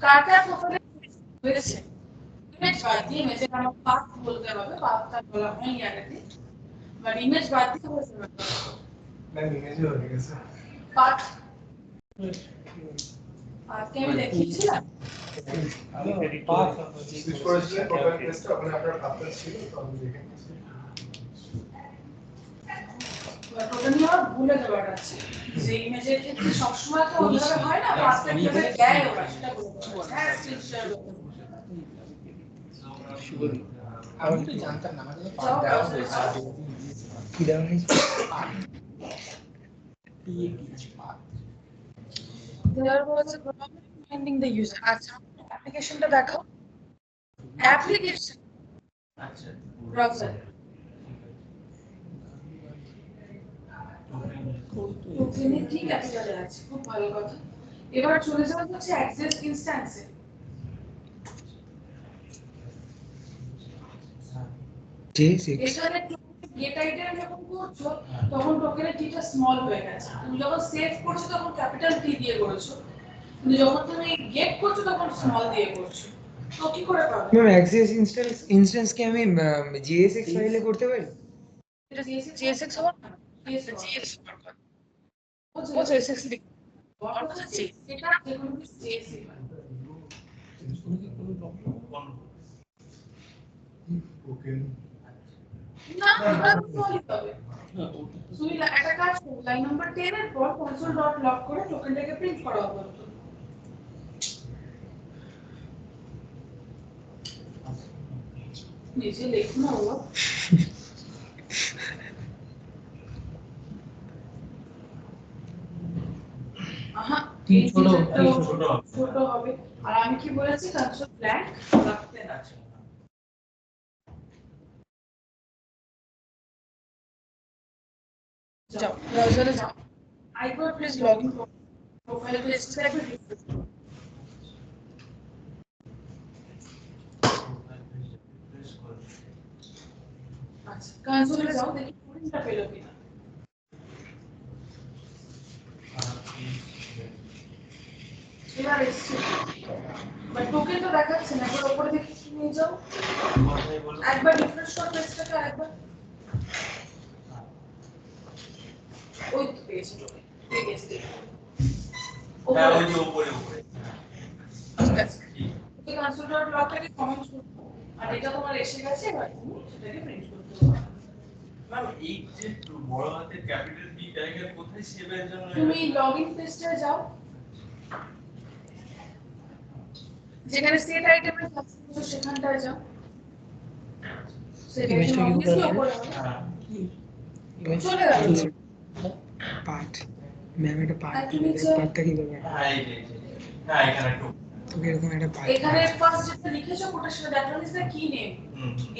কারটা প্রোফাইলে হয়েছে ইমেজ বাদ দিয়ে ইমেজের নাম পাথ বলতে হবে, পাথটা বলা হয়নি আগে থেকে, বাট ইমেজ বাদ দিয়ে হয়েছে ম্যাম ইমেজও হয়ে গেছে পাথ পাথকে আমি দেখিয়েছিলাম পাথ সুইচ করেছিলেন প্রোফাইল পেজটা, ওখানে আপনার পাথটা ছিল তো আমি দেখে নিয়েছি। ওটা নিয়ে আমার ভুলে যাওয়ার আছে যে ইমেজের ক্ষেত্রে সবসময় তো ওইভাবে হয় না, পাথটা কিভাবে দেয় ওরা সেটা বলতে হবে। হ্যাঁ স্ক্রিন শেয়ার করতে হবে। আমি তো জানতাম না, আমাদের পাঠ দেওয়া হয়েছে কি দেওয়া হয়েছে There was a problem finding the user. আচ্ছা অ্যাপ্লিকেশনটা দেখো, অ্যাপ্লিকেশন আচ্ছা ব্রাউজার ওখানে ঠিক আছে চলে আছে, খুব ভালো কথা। এবার চলে যাওয়া হচ্ছে অ্যাক্সেস ইনস্ট্যান্সে। এখানে গেট আইটেম যখন করছো তখন টোকেনের টিটা স্মল হয়ে গেছে, তুমি যখন সেভ করছো তখন ক্যাপিটাল টি দিয়ে করেছো, কিন্তু যখন তুমি গেট করছো তখন স্মল দিয়ে করছো, তো কি করে পাবে? ম্যাম অ্যাক্সেস ইনস্ট্যান্স কি আমি JSX ফাইলে করতে পারি? এটা JSX হওয়ার না, JSX হওয়ার কথা। ও JSX লিখ অর্থাৎ এটা যেকোনো কিছু JSX ওকে না ওটা স্মলই হবে। তুমি একটা কাজ করো, লাইন নাম্বার 10 এর পর কনসোল ডট লগ করে টোকেনটাকে প্রিন্ট করা হবে। নিচে লেখো না বাবা। আহা এই ছোট হবে। আর আমি কি বলেছি কনসোল ব্ল্যাঙ্ক রাখতে না। যাও ব্রাউজারে যাও, আইকন প্লিজ লগইন প্রোফাইল পেজটা একবার রিফ্রেশ করো। আচ্ছা কনসোলে যাও, দেখি টোকেনটা পেলো কিনা। এবার এসছে বাট টোকেন তো দেখাচ্ছে না, একবার উপরে দেখি নিয়ে যাও, একবার রিফ্রেশ করো পেজটাকে আরেকবার। ওই তো পেয়েছি টোকেন, পেয়ে গেছি। হ্যাঁ ওই যে উপরে ঠিক আছে, এই কনসোল ডট লগটাকে কমেন্ট করো আর এটা তোমার এসে গেছে, এবার তুমি সেটাকে প্রিন্ট করতে পারো। ম্যাম এই যে বড় হাতের ক্যাপিটাল বি জায়গা কোথায় সেভের জন্য তুমি লগইন পেজে যাও, যেখানে সেট আইটেমের কাজ করছো সেখানটায় যাও। সেট আইটেম অবভিয়াসলি উপরে হবে। চলে গেল পাঠ ম্যাম এটা পাঠ পাঠটা কি করবে? হ্যাঁ এই যে হ্যাঁ এখানে একটু তুমি এরকম একটা পাঠ এখানে ফার্স্ট যেটা লিখেছো ওটা সেটা দ্যাট ইজ দ্য কি নেম।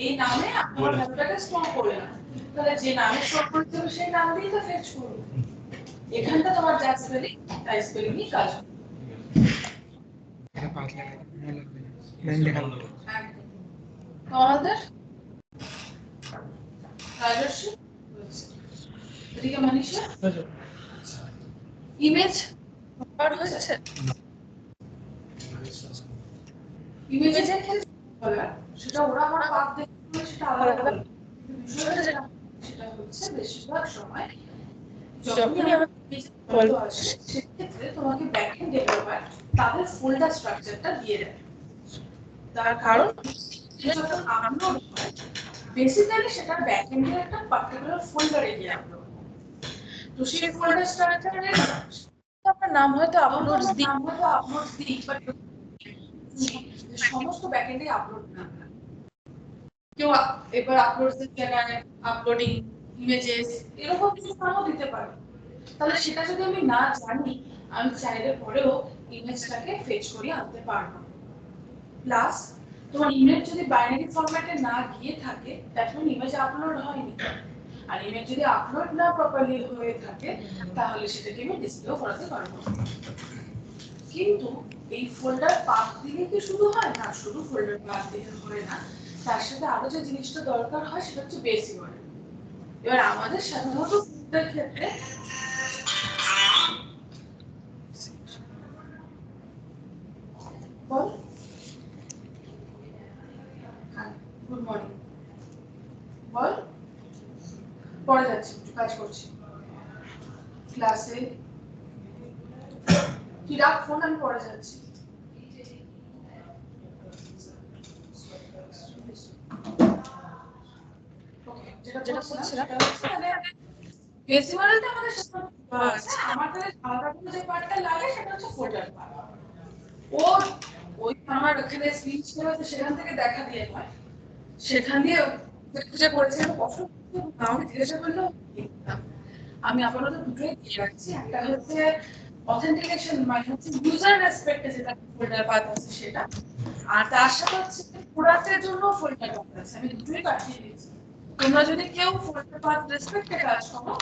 এই নামে আমরা ভ্যালুটাকে স্টোর করে না, তাহলে যে নামে স্টোর করতে হবে সেই নাম দিয়ে তো ফেচ করব। এখানটা তোমার যা স্পেলিং তাই স্পেলিংই কাজ হবে। এটা পাঠ লাগবে না লাগবে না ম্যাম দেখাবো একদম তোমাদের রাজস্বী এদিকে মানিশা ইমেজ বার হয়েছে। ইমেজের ক্ষেত্রে বলা সেটা ওরা আমার পাপ দেখতে সেটা আলাদা, বিষয়টা যেটা সেটা হচ্ছে বেশিরভাগ সময় যখনই আমার পেজ বলতে আসে সেক্ষেত্রে তোমাকে ব্যাকএন্ড ডেভেলপার তাদের ফোল্ডার স্ট্রাকচারটা দিয়ে দেয়। তার কারণ যখন আপলোড হয় বেসিক্যালি সেটা ব্যাকএন্ডের একটা পার্টিকুলার ফোল্ডারে গিয়ে আপলোড, তো সেই ফোল্ডার স্ট্রাকচারের আপনার নাম হয়তো আপলোডস দিই বাট সমস্ত ব্যাকএন্ডে আপলোড না, কেউ এবার আপলোডস এর জায়গায় আপলোডিং ইমেজেস এরকম কিছু নামও দিতে পারে। তাহলে সেটা যদি আমি না জানি আমি চাইলে পরেও ইমেজটাকে ফেচ করে আনতে পারবো। প্লাস তোমার ইমেজ যদি বাইনারি ফরম্যাটে না গিয়ে থাকে তখন ইমেজ আপলোড হয়নি, আর ইমেজ যদি আপলোড না প্রপারলি হয়ে থাকে তাহলে সেটাকে আমি ডিসপ্লে করাতে পারবো। কিন্তু এই ফোল্ডার পাথ দিলে কি শুধু হয় না, শুধু ফোল্ডার পাথ দিলে হয় না, তার সাথে আরো যে জিনিসটা দরকার হয় সেটা হচ্ছে বেস ইউআরএল। এবার আমাদের সাধারণত ফোল্ডার ক্ষেত্রে বল গুড মর্নিং বল পড়ে যাচ্ছি কাজ করছি ক্লাসে কি রাখ ফোন আমি পড়ে যাচ্ছি যেটা বলছিলাম বেসি মডেলটা আমাদের সাথে আমার কাছে আলাদা করে যে পার্টটা লাগে সেটা হচ্ছে ফোল্ডার পার্ট ও ওই আমার ওখানে স্ক্রিন ছিল তো সেখান থেকে দেখা দিয়ে হয় সেখান দিয়ে খুঁজে করেছে কষ্ট আমাকে জিজ্ঞাসা করলো আমি আপাতত দুটোই দিয়ে রাখছি একটা হচ্ছে অথেন্টিকেশন মানে হচ্ছে ইউজার রেসপেক্টে যেটা ফোল্ডার পাথ আছে সেটা আর তার সাথে হচ্ছে প্রোডাক্টের জন্য ফোল্ডার পাথ আছে আমি দুটোই পাঠিয়ে দিয়েছি তোমরা যদি কেউ ফোল্ডার পাথ রেসপেক্টে কাজ করো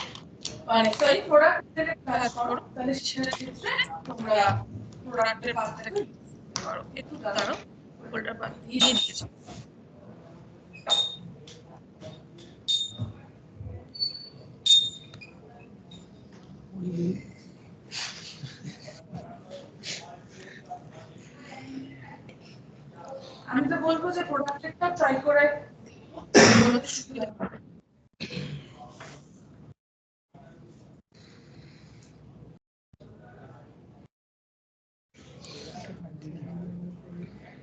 মানে সরি প্রোডাক্টের কাজ করো তাহলে সেটার ক্ষেত্রে তোমরা প্রোডাক্টের পাথটাকে করো একটু দাঁড়াও ফোল্ডার পাথ দিয়ে দিয়েছি আমি তো বলবো যে প্রোডাক্টটা ট্রাই করে বলতে সুবিধা হবে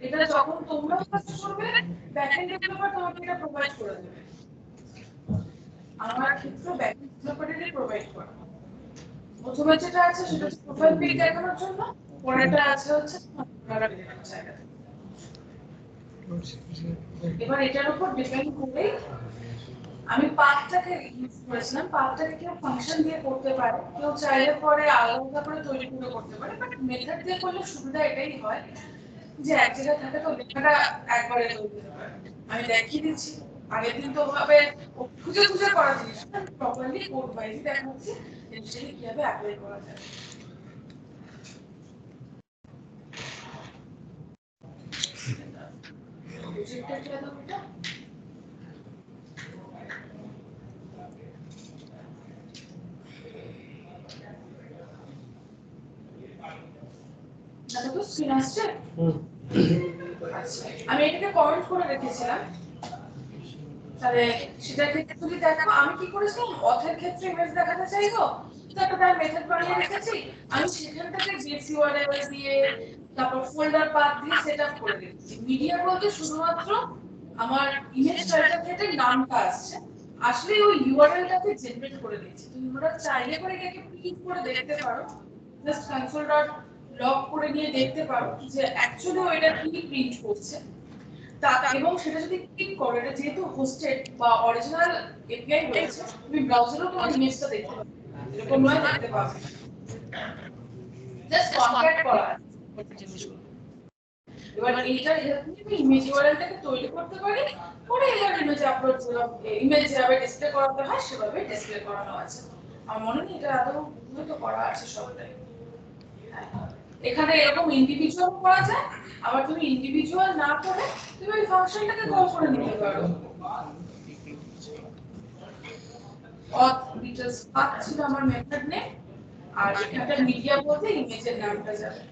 এটা যখন তোমরা কাজ করবে ব্যাকএন্ড ডেভেলপার তোমাকে এটা প্রোভাইড করে দেবে আমার ক্ষেত্রে ব্যাকএন্ড ডেভেলপারই প্রোভাইড করে প্রথমে যেটা আছে সেটা হচ্ছে প্রোফাইল পিক দেখানোর জন্য পরেরটা আছে হচ্ছে প্রোডাক্ট দেখানোর জায়গা এবার এটার উপর ডিপেন্ড করে আমি পাথটাকে ইউজ করেছিলাম পাথটাকে কেউ ফাংশন দিয়ে করতে পারে কেউ চাইলে পরে আলাদা করে তৈরি করে করতে পারে বাট মেথড দিয়ে করলে সুবিধা এটাই হয় যে এক জায়গায় থাকে তো লেখাটা একবারে তৈরি হতে পারে আমি দেখিয়ে দিচ্ছি আগের দিন তো ভাবে খুঁজে খুঁজে করা জিনিস প্রপারলি কোড ওয়াইজ দেখাচ্ছি জিনিসটাকে কিভাবে অ্যাপ্লাই করা যায় প্রজেক্টটা কি এত এটা দাদা তো স্ক্রিন আসছে আমি এটাকে কমেন্ট করে রেখেছিলাম তাহলে সেটা ক্ষেত্রে যদি দেখো আমি কি করেছিলাম অথের ক্ষেত্রে ইমেজ দেখাতে চাইবো তো একটা তার মেথড বানিয়ে রেখেছি আমি সেখান থেকে বেস ইউআরএল দিয়ে তারপর ফোল্ডার পাথ দিয়ে সেটআপ করে দিয়েছি মিডিয়া বলতে শুধুমাত্র আমার ইমেজ টাইটেল থেকে নামটা আসছে আসলে ওই ইউআরএলটাকে জেনারেট করে দিয়েছি তুমি ওটা চাইলে করে এটাকে প্রিন্ট করে দেখতে পারো জাস্ট console.log করে নিয়ে দেখতে পারো যে অ্যাকচুয়ালি ওইটা কি প্রিন্ট করছে তা এবং সেটা যদি ক্লিক করো এটা যেহেতু হোস্টেড বা অরিজিনাল এপিআই রয়েছে তুমি ব্রাউজারেও তোমার ইমেজটা দেখতে পাবে এরকম নয় দেখতে পাবে জাস্ট কনট্যাক্ট করা এবার এইটার হেল্প নিয়ে আমি ইমেজ ইউআরএলটাকে তৈরি করতে পারি পরে এবার ইমেজ আপলোড ইমেজ যেভাবে ডিসপ্লে করাতে হয় সেভাবে ডিসপ্লে করানো আছে আমার মনে নেই এটা আদৌ হয়তো করা আছে সবটাই এখানে এরকম ইন্ডিভিজুয়াল করা যায় আবার তুমি ইন্ডিভিজুয়াল না করে তুমি ওই ফাংশনটাকে কল করে নিতে পারো auth details path ছিল আমার মেথড নেম আর এখানটা মিডিয়া বলতে ইমেজের নামটা যাবে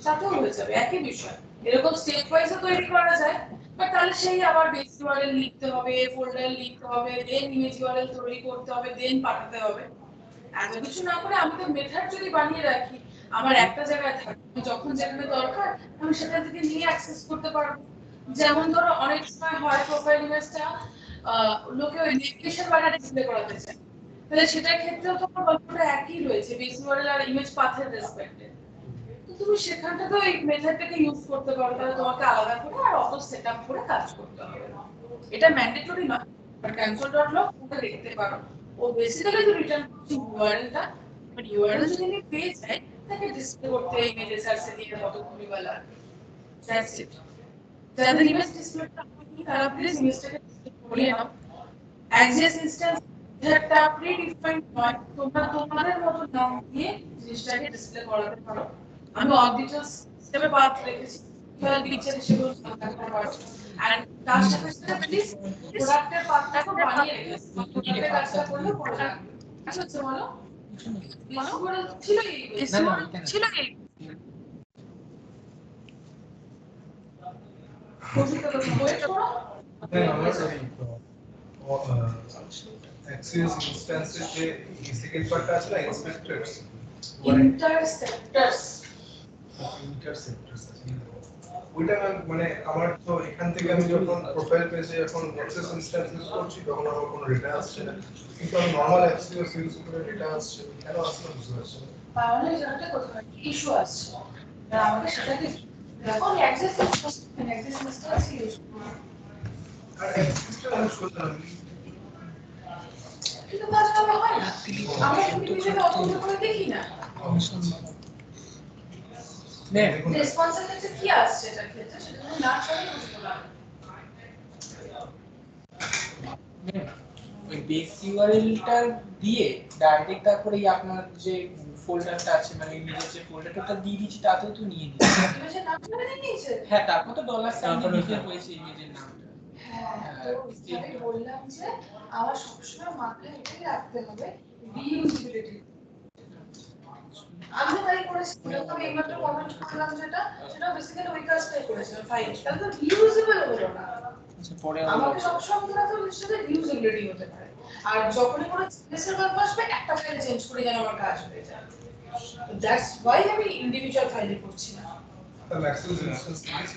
তাতেও হয়ে যাবে একই বিষয় এরকম স্টেপ ওয়াইজও তৈরি করা যায় বাট তাহলে সেই আবার বেস ইউআরএল লিখতে হবে ফোল্ডার লিখতে হবে দেন ইমেজ ইউআরএল তৈরি করতে হবে দেন পাঠাতে হবে এত কিছু না করে আমি তো মেথড যদি বানিয়ে রাখি আমার একটা জায়গায় থাকে যখন যেখানে দরকার আমি সেটা থেকে নিয়ে অ্যাক্সেস করতে পারবো যেমন ধরো অনেক সময় হয় প্রোফাইল ইমেজটা লোকে ওই নেভিগেশন বারে ডিসপ্লে করাতে চায় তাহলে সেটার ক্ষেত্রেও তোমার গল্পটা একই রয়েছে বেস ইউআরএল আর ইমেজ পাথের রেসপেক্টে তো তুমি সেখানটাতে ওই মেথডটাকে ইউজ করতে পারো তাহলে তোমাকে আলাদা করে আর অত সেটআপ করে কাজ করতে হবে না এটা ম্যান্ডেটরি নয় বাট console.log ওটা দেখতে পারো ও বেসিক্যালি তো রিটার্ন করছে ইউআরএলটা বাট ইউআরএল যদি আমি পেয়ে যাই তাকে ডিসপ্লে করতে ইমেজে সার্চে দিয়ে কতক্ষণই বা লাগে দ্যাটস ইট যাদের ইমেজ ডিসপ্লেটা হয়নি তারা প্লিজ ইমেজটাকে করিয়ে নাও অ্যাক্সেস ইনস্ট্যান্স এটা প্রি-ডিফাইন্ড নয় তোমরা তোমাদের মতো নাম দিয়ে জিনিসটাকে ডিসপ্লে করাতে পারো আমি অল ডিটেইলস স্টেপে পাথ রেখেছি তাহলে পিকচার হিসেবে দেখাতে পারো আর তার সাথে সাথে প্লিজ প্রোডাক্টের পাথটাকে বানিয়ে রেখেছি প্রোডাক্টের কাজটা করলে পড়া আচ্ছা বলো ছিল এই না না ছিল এই বুঝতে তো ওয়েট করো হ্যাঁ আমরা অ্যাক্সিস ইনস্ট্যান্সের যে সেকেন্ড পার্টটা আছে না ইন্সপেক্টরস ইন্টারসেপ্টরস ইন্টারসেপ্টরস ওইটা মানে আমার তো এখান থেকে আমি যখন প্রোফাইল পেজে যখন অ্যাক্সেস ইনস্ট্যান্স ইউজ করছি তখন আমার কোনো ডেটা আসছে না, কিন্তু আমি নর্মাল অ্যাক্সেস ইউজ করে ডেটা আসছে, কেন আসছে বুঝতে পারছি না। তাহলে জানতে কোথায় ইস্যু আসছে আর আমাকে সেটাকে দেখো অ্যাক্সেস ইনস্ট্যান্স ইউজ আর অ্যাক্সেসটা ইউজ করতে হবে কিন্তু কাজটা হয় না আমরা ইন্ডিভিজুয়ালি অত করে দেখি না রেসপন্সিবিলিটি কি আসছে এটা ক্ষেত্রে সেটা তুমি না করে বুঝতে পারবে ওই বেস ইউআরএলটা দিয়ে ডাইরেক্ট তারপরে আপনার যে ফোল্ডারটা আছে মানে ইমেজের যে ফোল্ডারটা দিয়ে দিচ্ছি তাতেও তো নিয়ে নিচ্ছে। ইমেজের নাম করে নিয়েছে হ্যাঁ তারপর তো ডলার সাইন লিখে হয়েছে ইমেজের নামটা। হ্যাঁ তো আমি বললাম যে আমার সবসময় মাথায় এটাই রাখতে হবে রিইউজিবিলিটি। আমি তাই করেছি যখন এইমাত্র কমেন্ট করলাম যেটা সেটা বেসিক্যালি ওই কাজটাই করেছিল ফাইল তাহলে তো রিইউজেবল হলো না। আচ্ছা পরে আমাকে সবসময় মনে রাখতে হবে সেটা রিইউজেবিলিটি হতে পারে আর যখনই কোনো চেঞ্জের ব্যাপার আসবে একটা ফাইলে চেঞ্জ করে যেন আমার কাজ হয়ে যায়। দ্যাটস ওয়াই আমি ইন্ডিভিজুয়াল ফাইলে করছি না। তাহলে অ্যাক্সেস ইনস্ট্যান্স দিয়েছি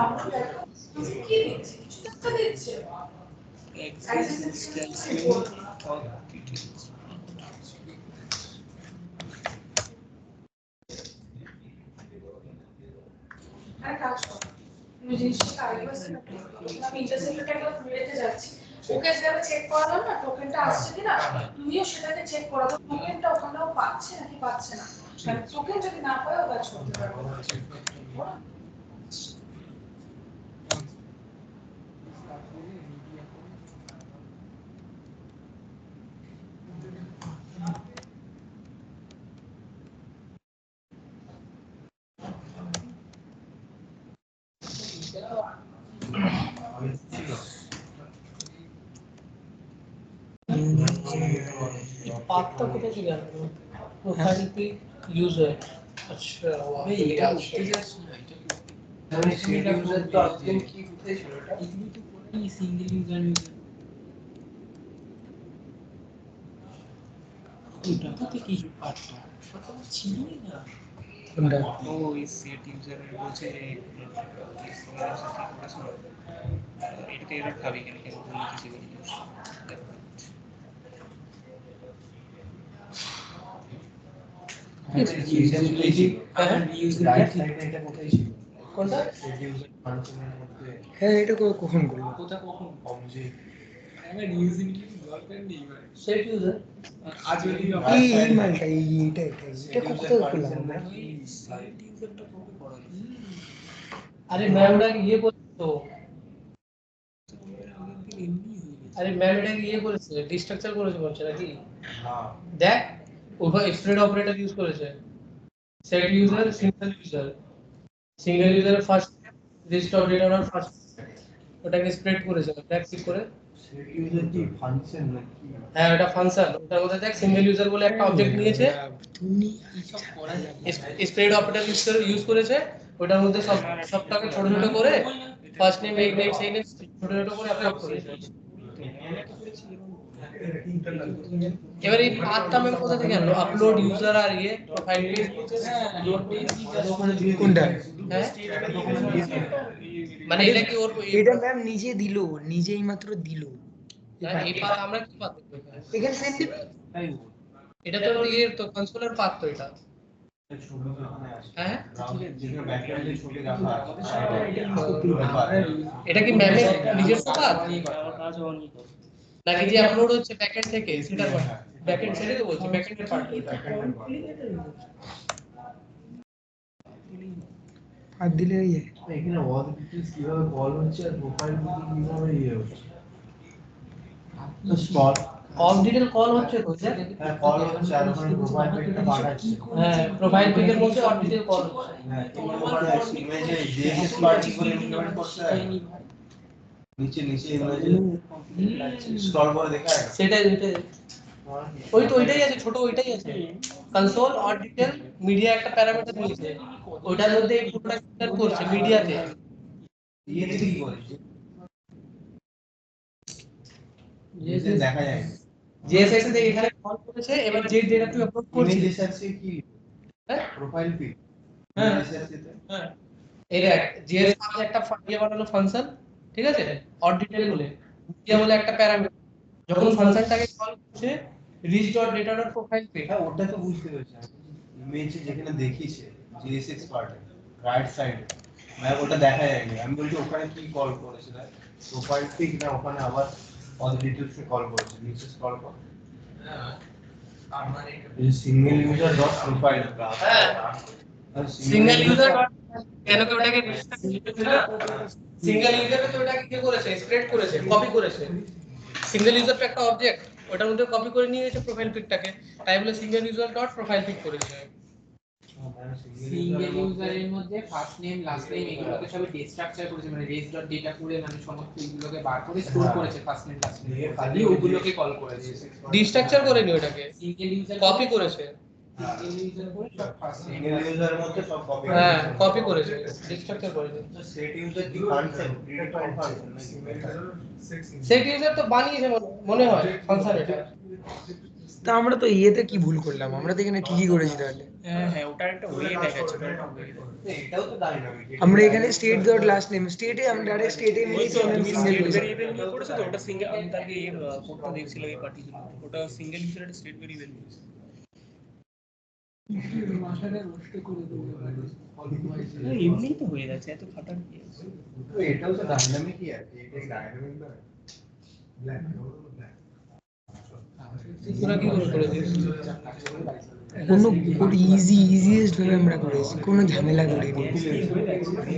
আমরা দেখো কি দিচ্ছে কিছু একটা দিচ্ছে access instance of details আর কাজ করো তুমি জিনিসটা আরেকবার সেট করো আমি ইন্টারসেপ্টরটা একবার রেখে যাচ্ছি ওকে যারা চেক করালাম না টোকেনটা আসছে কিনা তুমিও সেটাকে চেক করো তো টোকেনটা ওখানেও পাচ্ছে নাকি পাচ্ছে না মানে টোকেন যদি না পায় ও কাজ করতে পারবে না पाथ तो कितने चले जाते हैं प्रोफाइल पे यूजर अच्छा ভাই এটা উঠতে যাচ্ছে না এটা কি আমি সিঙ্গেল ইউজার তো আজকে কি কোথায় ছিল এটা এগুলো তো পুরোই সিঙ্গেল ইউজার এটা তো কি পার্টটা সেটা ছিলই না কোনটা ও এই সেট ইউজারের বলছে যে এটাতে এরর খাবে কেন কেন বলে কিছু বলি কোনটা হ্যাঁ এটা কখন করলো কোথা কখন আমার ইউজিবিলিটি দরকার নেই ভাই সেট ইউজার আজ যদি এই মালটা এটা কোথায় করলাম আমরা সেট ইউজারটা কবে করা আরে ম্যাম ওটাকে ইয়ে করছে তো আরে ম্যাম এটাকে ইয়ে করেছে ডিস্ট্রাকচার করেছে বলছে নাকি হ্যাঁ দেখ ওভাবে স্প্রেড অপারেটর ইউজ করেছে set user single user first register data আর ফার্স্ট ওটাকে স্প্রেড করেছে দেখ ঠিক করে সেট ইউজার কি ফাংশন নাকি? হ্যাঁ এটা ফাংশন ওটার মধ্যে দেখ সিঙ্গেল ইউজার বলে একটা অবজেক্ট নিয়েছে তুমি এইসব করা যাবে স্প্রেড অপারেটর ইউজ করেছে ওটার মধ্যে সবটাকে ছোট ছোট করে ফার্স্ট নেম এই নেম সেই নেম ছোট ছোট করে আপলোড করেছে এবার এই পাথটা আমি কোথা থেকে আনলো আপলোড ইউজার আর ইয়ে প্রোফাইল পেজ কোনটা হ্যাঁ মানে এটা কি ওর এটা ম্যাম নিজে দিল নিজেই মাত্র দিল এই পাথ আমরা কি পাথ এখানে সেন্ড দিবি এটা তো ইয়ে তো কনসোলের পাথ তো এটা হ্যাঁ এটা কি ম্যামের নিজের পাথ নাকি যে আপলোড হচ্ছে ব্যাকএন্ড থেকে সেটা ব্যাকএন্ড সেটাই তো বলছি ব্যাকএন্ডের পার্ট আর দিলে ইয়ে এখানে ওয়াল ডিটেইলস কিভাবে কল হচ্ছে আর প্রোফাইল কিভাবে ইয়ে হচ্ছে কল অল ডিটেল কল হচ্ছে তো স্যার কল হচ্ছে আর ওখানে প্রোফাইল পিকটা পাঠাচ্ছে হ্যাঁ প্রোফাইল পিকের মধ্যে অল ডিটেল কল হচ্ছে হ্যাঁ তোমার ওখানে ইমেজে জেএস পার্টি করে ইমপ্লিমেন্ট করতে হয় নিচে ইমেজে স্ক্রল করে দেখা যায় সেটাই ওই তো ওইটাই আছে, ছোট ওইটাই আছে। কনসোল অর ডিটেল মিডিয়া একটা প্যারামিটার নিয়েছে, ওইটার মধ্যে এই পুরোটা ফিল্টার করছে মিডিয়াতে। দেখা যায় জেএসএস এ এখানে কল করেছে, এবার যে ডেটা তুই আপলোড করছিস, ইমেজ আছে কি হ্যাঁ প্রোফাইল পিক হ্যাঁ আছে হ্যাঁ, এই দেখ জেএস একটা ইয়ে বানানো ফাংশন, ঠিক আছে, অর ডিটেল বলে, মিডিয়া বলে একটা প্যারামিটার, যখন ফাংশনটাকে কল করছে rich dot data dot profile pic. হ্যাঁ ওটা তো বুঝতে পেরেছি, ইমেজ যেখানে দেখিয়েছে জিএসএক্স পার্টে রাইট সাইডে ম্যাম ওটা দেখা যায়নি, আমি বলছি ওখানে কি কল করেছিল প্রোফাইল পিক না ওখানে আবার অল ডিটেলসে কল করেছে, নিচে স্ক্রল কর single user dot profile single user কেন কি ওটাকে সিঙ্গেল ইউজারে তো ওটাকে কি করেছে, স্প্রেড করেছে, কপি করেছে। সিঙ্গেল ইউজারটা একটা অবজেক্ট, ওটার মধ্যে কপি করে নিয়ে গেছে প্রোফাইল পিকটাকে, তাই বলে single user dot profile pick করেছে। সিঙ্গেল ইউজারের মধ্যে ফার্স্ট নেম লাস্ট নেম এগুলোকে সবই ডিস্ট্রাকচার করেছে, মানে রেজ ডট ডেটা করে মানে সমস্ত এগুলোকে বার করে স্টোর করেছে ফার্স্ট নেম লাস্ট নেম, খালি ওগুলোকে কল করেছে। ডিস্ট্রাকচার করেনি ওটাকে, সিঙ্গেল ইউজার কপি করেছে। সিঙ্গেল ইউজার করে সব ফার্স্ট নেম সিঙ্গেল ইউজারের মধ্যে সব কপি হ্যাঁ কপি করেছে, ডিস্ট্রাকচার করেছে। সেট ইউজার কি ফাংশন প্রিডিফাইন্ড ফাংশন নাকি সেট ইউজার তো বানিয়েছে মনে হয় ফাংশন এটা। তা আমরা তো ইয়েতে কি ভুল করলাম, আমরা তো এখানে ঠিকই করেছি তাহলে। হ্যাঁ হ্যাঁ ওটার একটা ওয়ে দেখাচ্ছে, ওটার একটা way এটাও তো ডাইনামিক আমরা এখানে স্টেট ডট লাস্ট নেম স্টেটে আমরা ডাইরেক্ট স্টেটে মিলিয়েছি, আমরা সিঙ্গেল ইউজার। ভেরিয়েবল নিয়ে করেছে তো, ওটা সিঙ্গেল, আমি তাকে এর কোডটা দেখছিলাম এই পার্টিকুলার, ওটা সিঙ্গেল ইউজারের স্টেট ভেরিয়েবল নিয়েছে। মাথাটা নষ্ট করে দেবে এমনিই তো হয়ে যাচ্ছে, এত খাটার কি আছে? এটাও তো ডাইনামিকই আছে, এটাই ডাইনামিক না তোরা কি করে করেছিস? কোনো ইজিয়েস্ট ভাবে আমরা করেছি, কোনো ঝামেলা করিনি।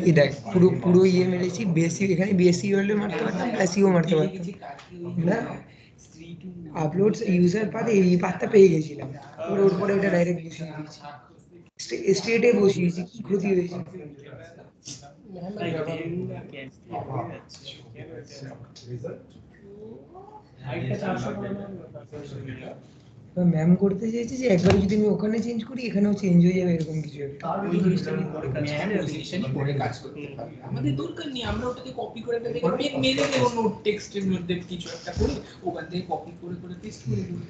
এই দেখ পুরো পুরো ইয়ে মেরেছি, বেসি এখানে বেসি হলে মারতে পারতাম, প্লাসিও মারতে পারতাম না। আপলোড ইউজার পাথ এই পাথটা পেয়ে গেছিলাম, ওর পরে ওটা ডাইরেক্ট বসিয়ে দিয়েছি, স্টেটে বসিয়েছি, কি ক্ষতি হয়েছে? ম্যাম করতে চাইছে যে একবার যদি আমি ওখানে চেঞ্জ করি এখানেও চেঞ্জ হয়ে যাবে, এরকম কিছু একটা। ওই জিনিসটা নিয়ে পরে কাজ করতে, ওই জিনিসটা নিয়ে পরে কাজ করতে পারবে। আমাদের দরকার নেই, আমরা ওটাকে কপি করে একটা দেখে পেন মেরে দেব, নোট টেক্সটের মধ্যে কিছু একটা করে ওখান থেকে কপি করে করে পেস্ট করে দেব।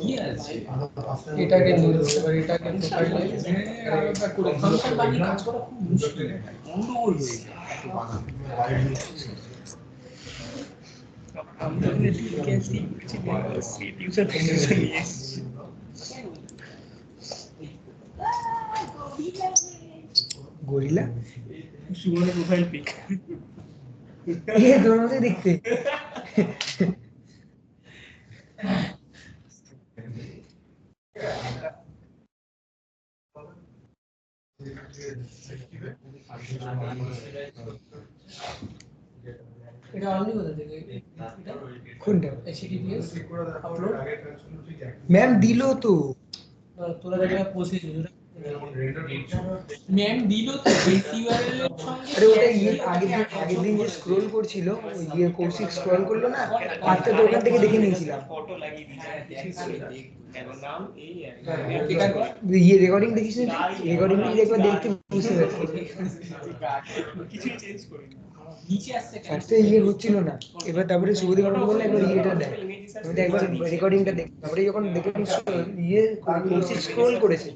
কি আছে এটাকে নিয়ে এবার এটাকে প্রোফাইলে আলাদা করে ফাংশন বানিয়ে কাজ করা খুব মুশকিল, গন্ডগোল হয়ে যায় এত বানানো। আমরা লিখে আসি স্টেট ইউজার নিয়ে এসেছি। গরিলা সুবর্ণ প্রোফাইল পিক ये दोनों से दिखते। এটা অনলি কোথা থেকে কোনটা HTTPS আপলোড ম্যাম দিলো তো, তোরা যেটা পৌঁছেছিস ওটা ম্যাম দিল তো বেস ইউআরএল এর সঙ্গে। আরে ওটা ইয়ে আগের দিন যে স্ক্রল করছিল ওই ইয়ে কৌশিক স্ক্রল করলো না, পাঁচটা তো ওখান থেকে দেখে নিয়েছিলাম। ফটো লাগিয়ে দিয়েছে, কেন নাম এই এটা ইয়ে রেকর্ডিং দেখিস না, রেকর্ডিং কি একবার দেখতে বুঝতে পারছি। কিছু চেঞ্জ করিনি। নিচে আসছে কেন? ফার্স্টে ইয়ে হচ্ছিল না, এবার তারপরে শুভদীপ আমাকে বললো একবার ইয়েটা দেখ, আমি একবার রেকর্ডিংটা দেখ, তারপরে যখন দেখে ইয়ে কৌশিক স্ক্রল করেছে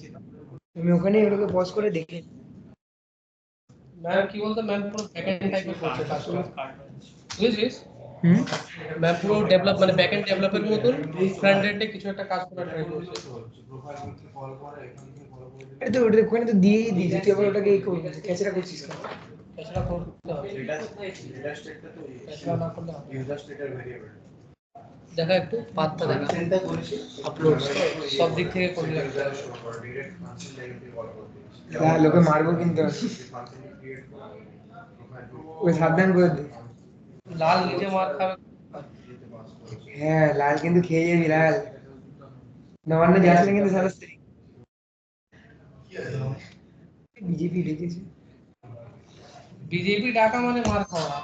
আমি ওখানে ওটাকে পজ করে দেখে। ম্যাম কি বলতো, ম্যাম পুরো ব্যাকএন্ড টাইপের করছে কাজগুলো, বুঝেছিস? ম্যাম পুরো ডেভেলপ মানে ব্যাকএন্ড ডেভেলপের মতন ফ্রন্ট এন্ডে কিছু একটা কাজ করার ট্রাই করছে। আরে তো ওটা ওখানে তো দিয়েই দিয়েছি, তুই আবার ওটাকে ক্যাচরা করছিস কেন? এছাড়া করতে হবে, ডেটা স্টেটটা তো এছাড়া না করলে হবে না। ইউজার স্টেটের ভেরিয়েবল দেখা একটু পাতটা দেখা, ফাংশনটা করেছি আপলোড সব দিক থেকে করলে লাগবে। ডাইরেক্ট ফাংশনটা কিন্তু কল করতে হ্যাঁ লোকে মারবো কিন্তু, ওই সাবধান করে দে। লাল নিজে মার খাবে। হ্যাঁ লাল কিন্তু খেয়ে যাবি লাল, নবান্ন যাস না কিন্তু সারা স্ত্রী। বিজেপি ডেকেছে, বিজেপি ডাকা মানে মার খাওয়া,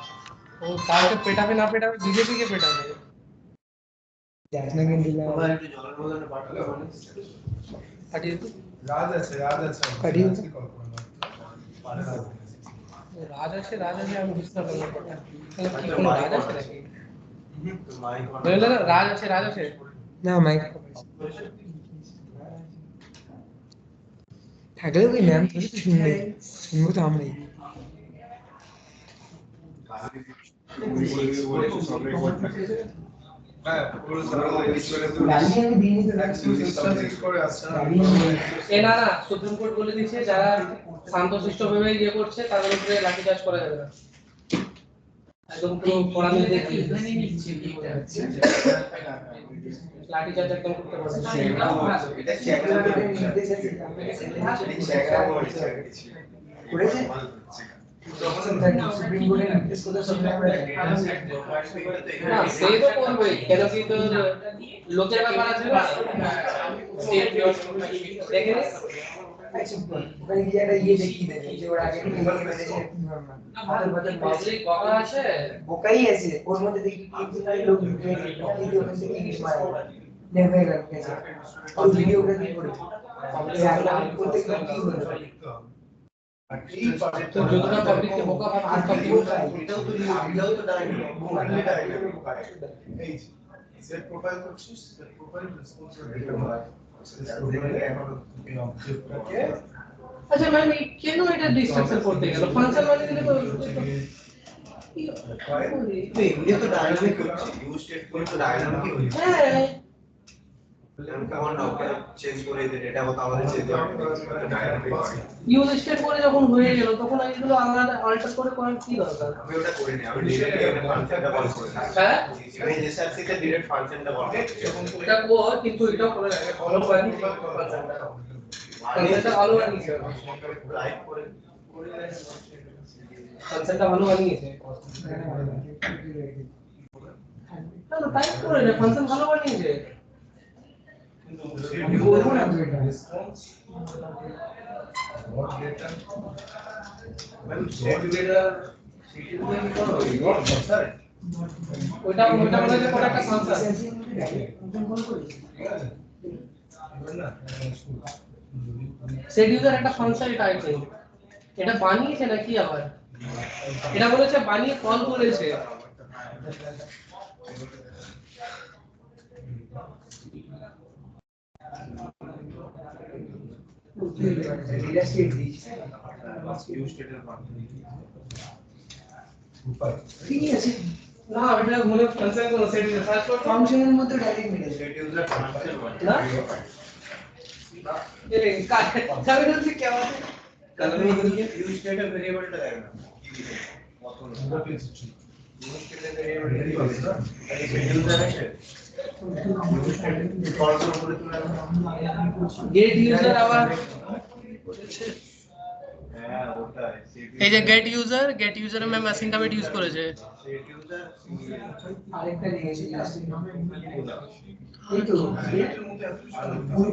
ও কাউকে পেটাবে না পেটাবে, বিজেপি কে পেটাবে। যাস না কিন্তু তোমার একটু জলের মধ্যে পাঠালে মানে পাঠিয়ে দিতে রাজ আছে পাঠিয়ে আজকে কল করলাম পারে না রাজ আছে আমি বুঝতে পারলাম না কথা তাহলে কি কোনো রাজ আছে নাকি তো মাইক বললে না রাজ আছে না মাইক থাকলেও কি ম্যাম থোড়ি তো শুনবো তো আমরাই হ্যাঁ পুরো সারা গাড়ি আমি দিয়ে দিতে করে আসছে না এ না সুপ্রিম কোর্ট বলে দিয়েছে যারা শান্তশিষ্ট ভাবে ইয়ে করছে তাদের উপরে লাঠিচার্জ করা যাবে না একদম পুরো পড়া নিয়ে দেখি লাঠিচার্জ একদম করতে পারবে এটা চেক করেছে সুপ্রিম কোর্টে নির্দেশ করতে সব না সে তো করবে কেন কি তোর লোকের ব্যাপার আছে না স্টেট দেখে নিস ওখানে গিয়ে একটা ইয়ে দেখিয়ে দেবে যে ওর আগে থেকে আমাদের বাজার পাবলিক বকা আছে বোকাই আছে ওর মধ্যে দেখি কি লোক ঢুকে ঢুকিয়ে ওখান থেকে ইংলিশ মারা নেমে গেছে আর ভিডিওগ্রাফি করে প্রত্যেক লোক কি হলো আর এই তো যতটা পাবলিককে বোকা ভাবছিস এটাও তো ডাইরেক্ট এই সেট প্রোফাইল করছিস সেট প্রোফাইল রেসপন্সিবিলিটি আচ্ছা মানে কেন এটা ডিস্ট্রাকশন করতে গেল ফাংশন মানে দিলে তো এগুলো তো ডায়নামিক হচ্ছে ইউজ স্টেট করে তো ডায়নামিক হচ্ছে হ্যাঁ কেমন না ওকে চেঞ্জ করে দিতে এটা মত আমাদের চেঞ্জ হবে ডায়নামিক হয় ইউজ স্টেট করে যখন হয়ে গেল তখন এইগুলো আলাদা অল্টার করে করার কি দরকার আমি ওটা করে নি আমি ডিরেক্টলি এটা ফাংশনটা কল করে হ্যাঁ আমি জেএসআরসি তে ডিরেক্ট ফাংশনটা কল করছি এটা কর কিন্তু এটাও করে রাখে ফলো বানি কনসেপ্টটা ভালো বানিয়েছে লাইভ করে কনসেপ্টটা ভালো বানিয়েছে না না টাইপ করে রে ফাংশন ভালো বানিয়েছে বলবো না তো এটা response what data well set data citizen করো ইগনোর স্যার ওটা বলে যে কোন একটা ফাংশন সেট ইউজার একটা ফাংশন এটা আছে এটা বানিয়েছে নাকি আবার এটা বলেছে বানিয়ে কল করেছে ইউজ স্টেটের ঠিক আছে না এটা মনে ফাংশন কোন সেট ইউজার সার্চ করতে ফাংশনের মধ্যে ডাইরেক্ট মিলে সেট ইউজার ফাংশন না ये কাকে বলতে কি আছে কারণ ইউজ স্টেটের ভেরিয়েবলটা দেখো না কি দিবে কত ইউজ স্টেটের ভেরিয়েবল আছে সেট ইউজার আছে কলসের উপরে তুলে গেট ইউজার আবার হ্যাঁ ওটাই এই যে গেট ইউজারে मैं মেশিন কমিট ইউজ করেছে সেট ইউজার আরেকটা জিনিস এই তো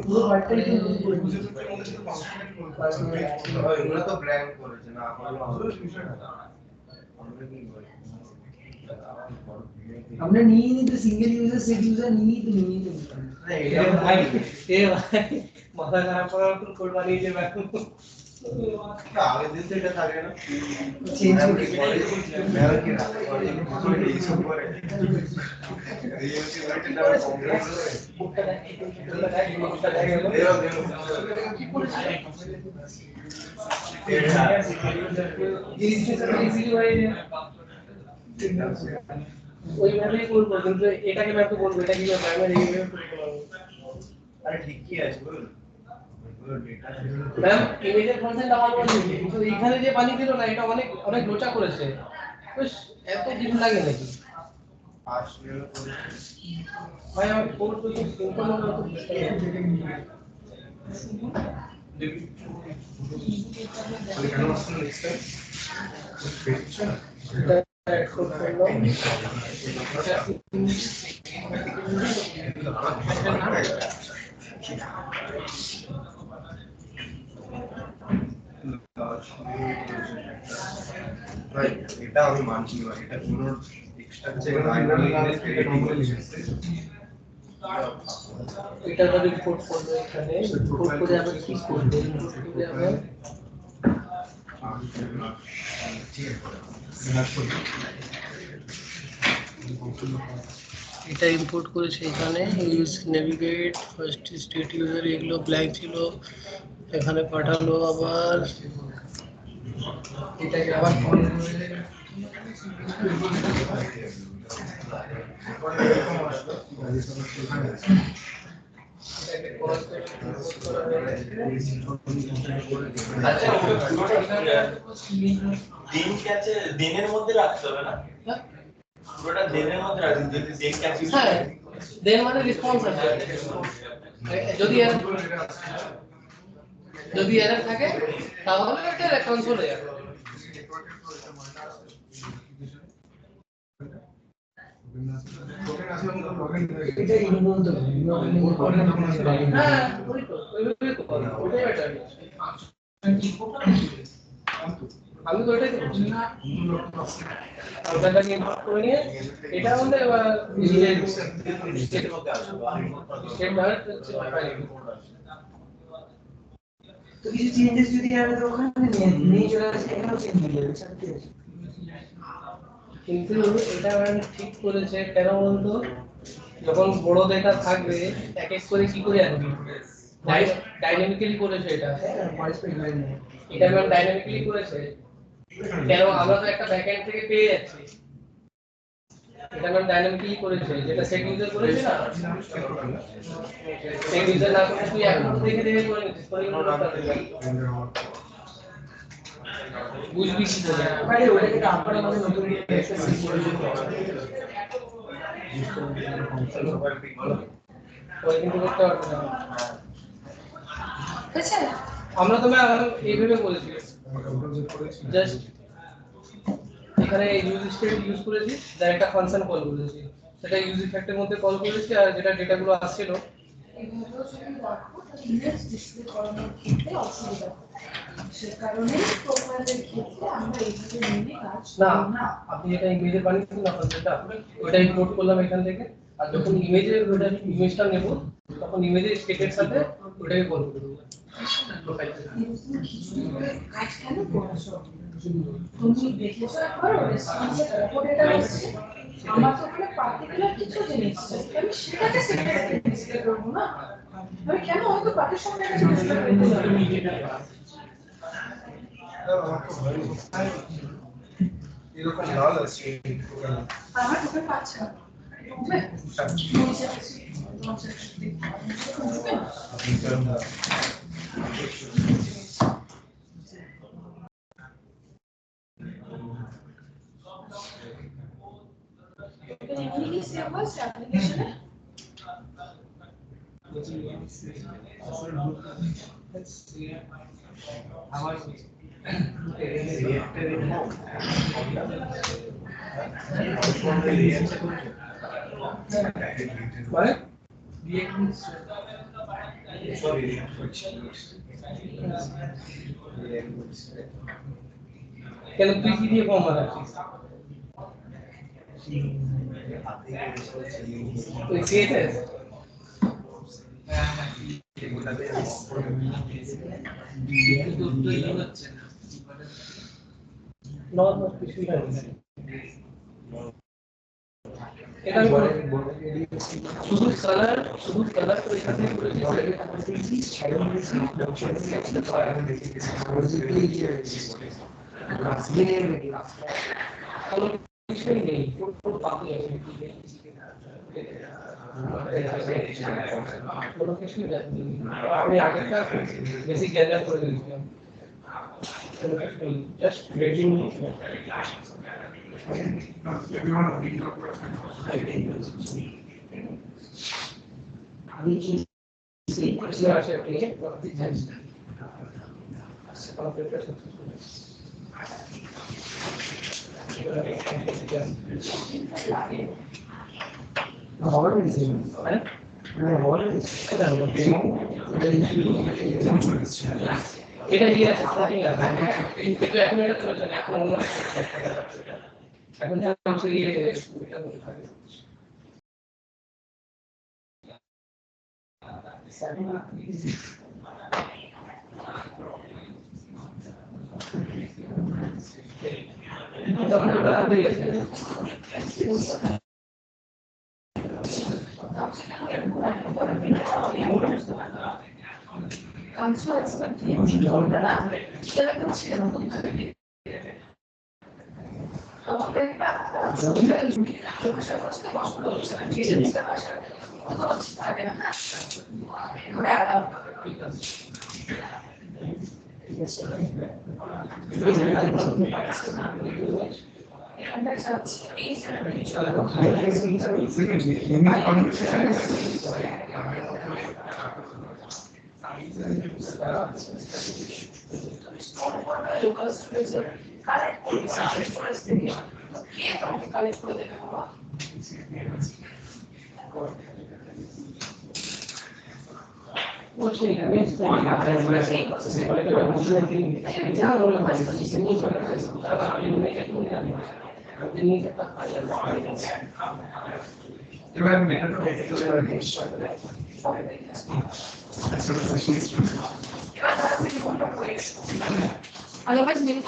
পুরো পার্টটাই কিন্তু এগুলো তো ব্র্যান্ড করেছে না আমরা নিয়ে নিই তো সিঙ্গেল ইউজার সেট ইউজার নিয়ে তো ভাই এ ভাই মাথা খারাপ করার কোন কোড বানিয়েছে ভাই আগের দিন তো এটা থাকে না চেঞ্জ করে মেরা কি না এই সব করে এই হচ্ছে ওইটা না ওইভাবেই করবো কিন্তু এটাকে আমি একটু বলবো এটা কি প্রাইমারি এইভাবে করবো আরে ঠিক কি আছে বল ম্যাম ইমেজের কন্টেন্টটা ভালো বানিয়েছে কিন্তু এইখানে যে বানিয়ে দিল না এটা অনেক অনেক লোচা করেছে বেশ এত কিছু লাগে নাকি ভাই আমার কোড তো সিম্পল হলো তো এটা আমি মানছি না এটা কোনো এক্সট্রা চেক নাই না লিখে এটা আবার ইম্পোর্ট করবে এখানে ইম্পোর্ট করে আবার কি করবে ইম্পোর্ট করে আবার এটা ইম্পোর্ট করেছে এখানে use navigate first state user এগুলো ব্ল্যাঙ্ক ছিল এখানে পাঠালো আবার এটাকে আবার আচ্ছা দিন ক্যাচে দিনের মধ্যে রাখতে হবে না পুরোটা দিনের মধ্যে রাখতে যদি দিন ক্যাচে হ্যাঁ দেন মানে রেসপন্স আসবে যদি এরর থাকে তাহলে এটা রেসপন্স হয়ে যাবে এটা ইনভলভ তো হ্যাঁ ওই তো ওইভাবে তো করে ওটাই বেটার আমি তো ওটাই করছি না ওটাকে ইম্পোর্ট করে নিয়ে এটা আমাদের স্টেট মধ্যে আসবে স্টেট ডাইরেক্ট হচ্ছে তো কিছু চেঞ্জেস যদি আমাদের ওখানে নিয়ে চলে আসে এখানেও চেঞ্জ হয়ে যাবে সত্যি কিন্তু এটা ঠিক করেছে কেন বলতো যখন বড় ডেটা থাকবে এক এক করে কি করে আনবি ডাইনামিক্যালি করেছে এটা এটা ম্যাম ডাইনামিক্যালি করেছে কেন আমরা তো একটা ব্যাকএন্ড থেকে পেয়ে যাচ্ছি এটা ম্যাম ডাইনামিক্যালি করেছে যেটা সেট ইউজার করেছে না সেট ইউজার না করে তুই এখন থেকে দেখে করে নিচ্ছিস করে বুঝবি কি করে আরে ওটাকে তো আপনারা মানে নতুন ওই কিন্তু করতে পারবে না বুঝছেন আমরা তো ম্যাম এইভাবে বলেছি জাস্ট এখানে ইউজ স্টেট ইউজ করেছি যার একটা ফাংশন কল করেছি সেটা ইউজ ইফেক্টের মধ্যে কল করেছি আর যেটা ডেটাগুলো আসছিল এইভাবেও যদি রাখো তাহলে ইমেজ ডিসপ্লে করানোর ক্ষেত্রে অসুবিধা হয় সে কারণে প্রোফাইলের ক্ষেত্রে আমরা এইভাবে নিয়ে কাজ না করি না আপনি যেটা ইমেজে বানিয়েছেন না ফাংশনটা ওটা ইম্পোর্ট করলাম এখান থেকে আর যখন ইমেজটা নেব তখন ইমেজের স্টেটের সাথে ওটাকে কল করে দেবো কাজ কেন করছো তুমি দেখেছো একবার রেসপন্সে কত ডেটা আসছে আমার তো ওখানে পার্টিকুলার কিছু জিনিস আছে আমি সেটাকে সেপারেটলি ডিসপ্লে করবো না আমি কেন হয়তো বাকি সব ডেটা ডিসপ্লে করতে যাবো এরকম লাল আছে আমার টোকেন পাচ্ছে না এমনি সেভ হয়েছে অ্যাপ্লিকেশনে আমার What? কেন তুই কি দিয়ে ফর্ম বানাচ্ছিস তুই সিএসএস নর্মাল কিছুই না এটা শুধু কালার তো এখান থেকে করে কিছুই নেই পুরো বাকি আছে কোনো কিছুই নেই আমি আগেরটা বেসিক গ্যাদার করে দিয়েছিলাম জাস্ট রেডিং আমি এটা দিয়ে আছে কিন্তু এখন এটা চলছে না এখন এখন Otherwise, maybe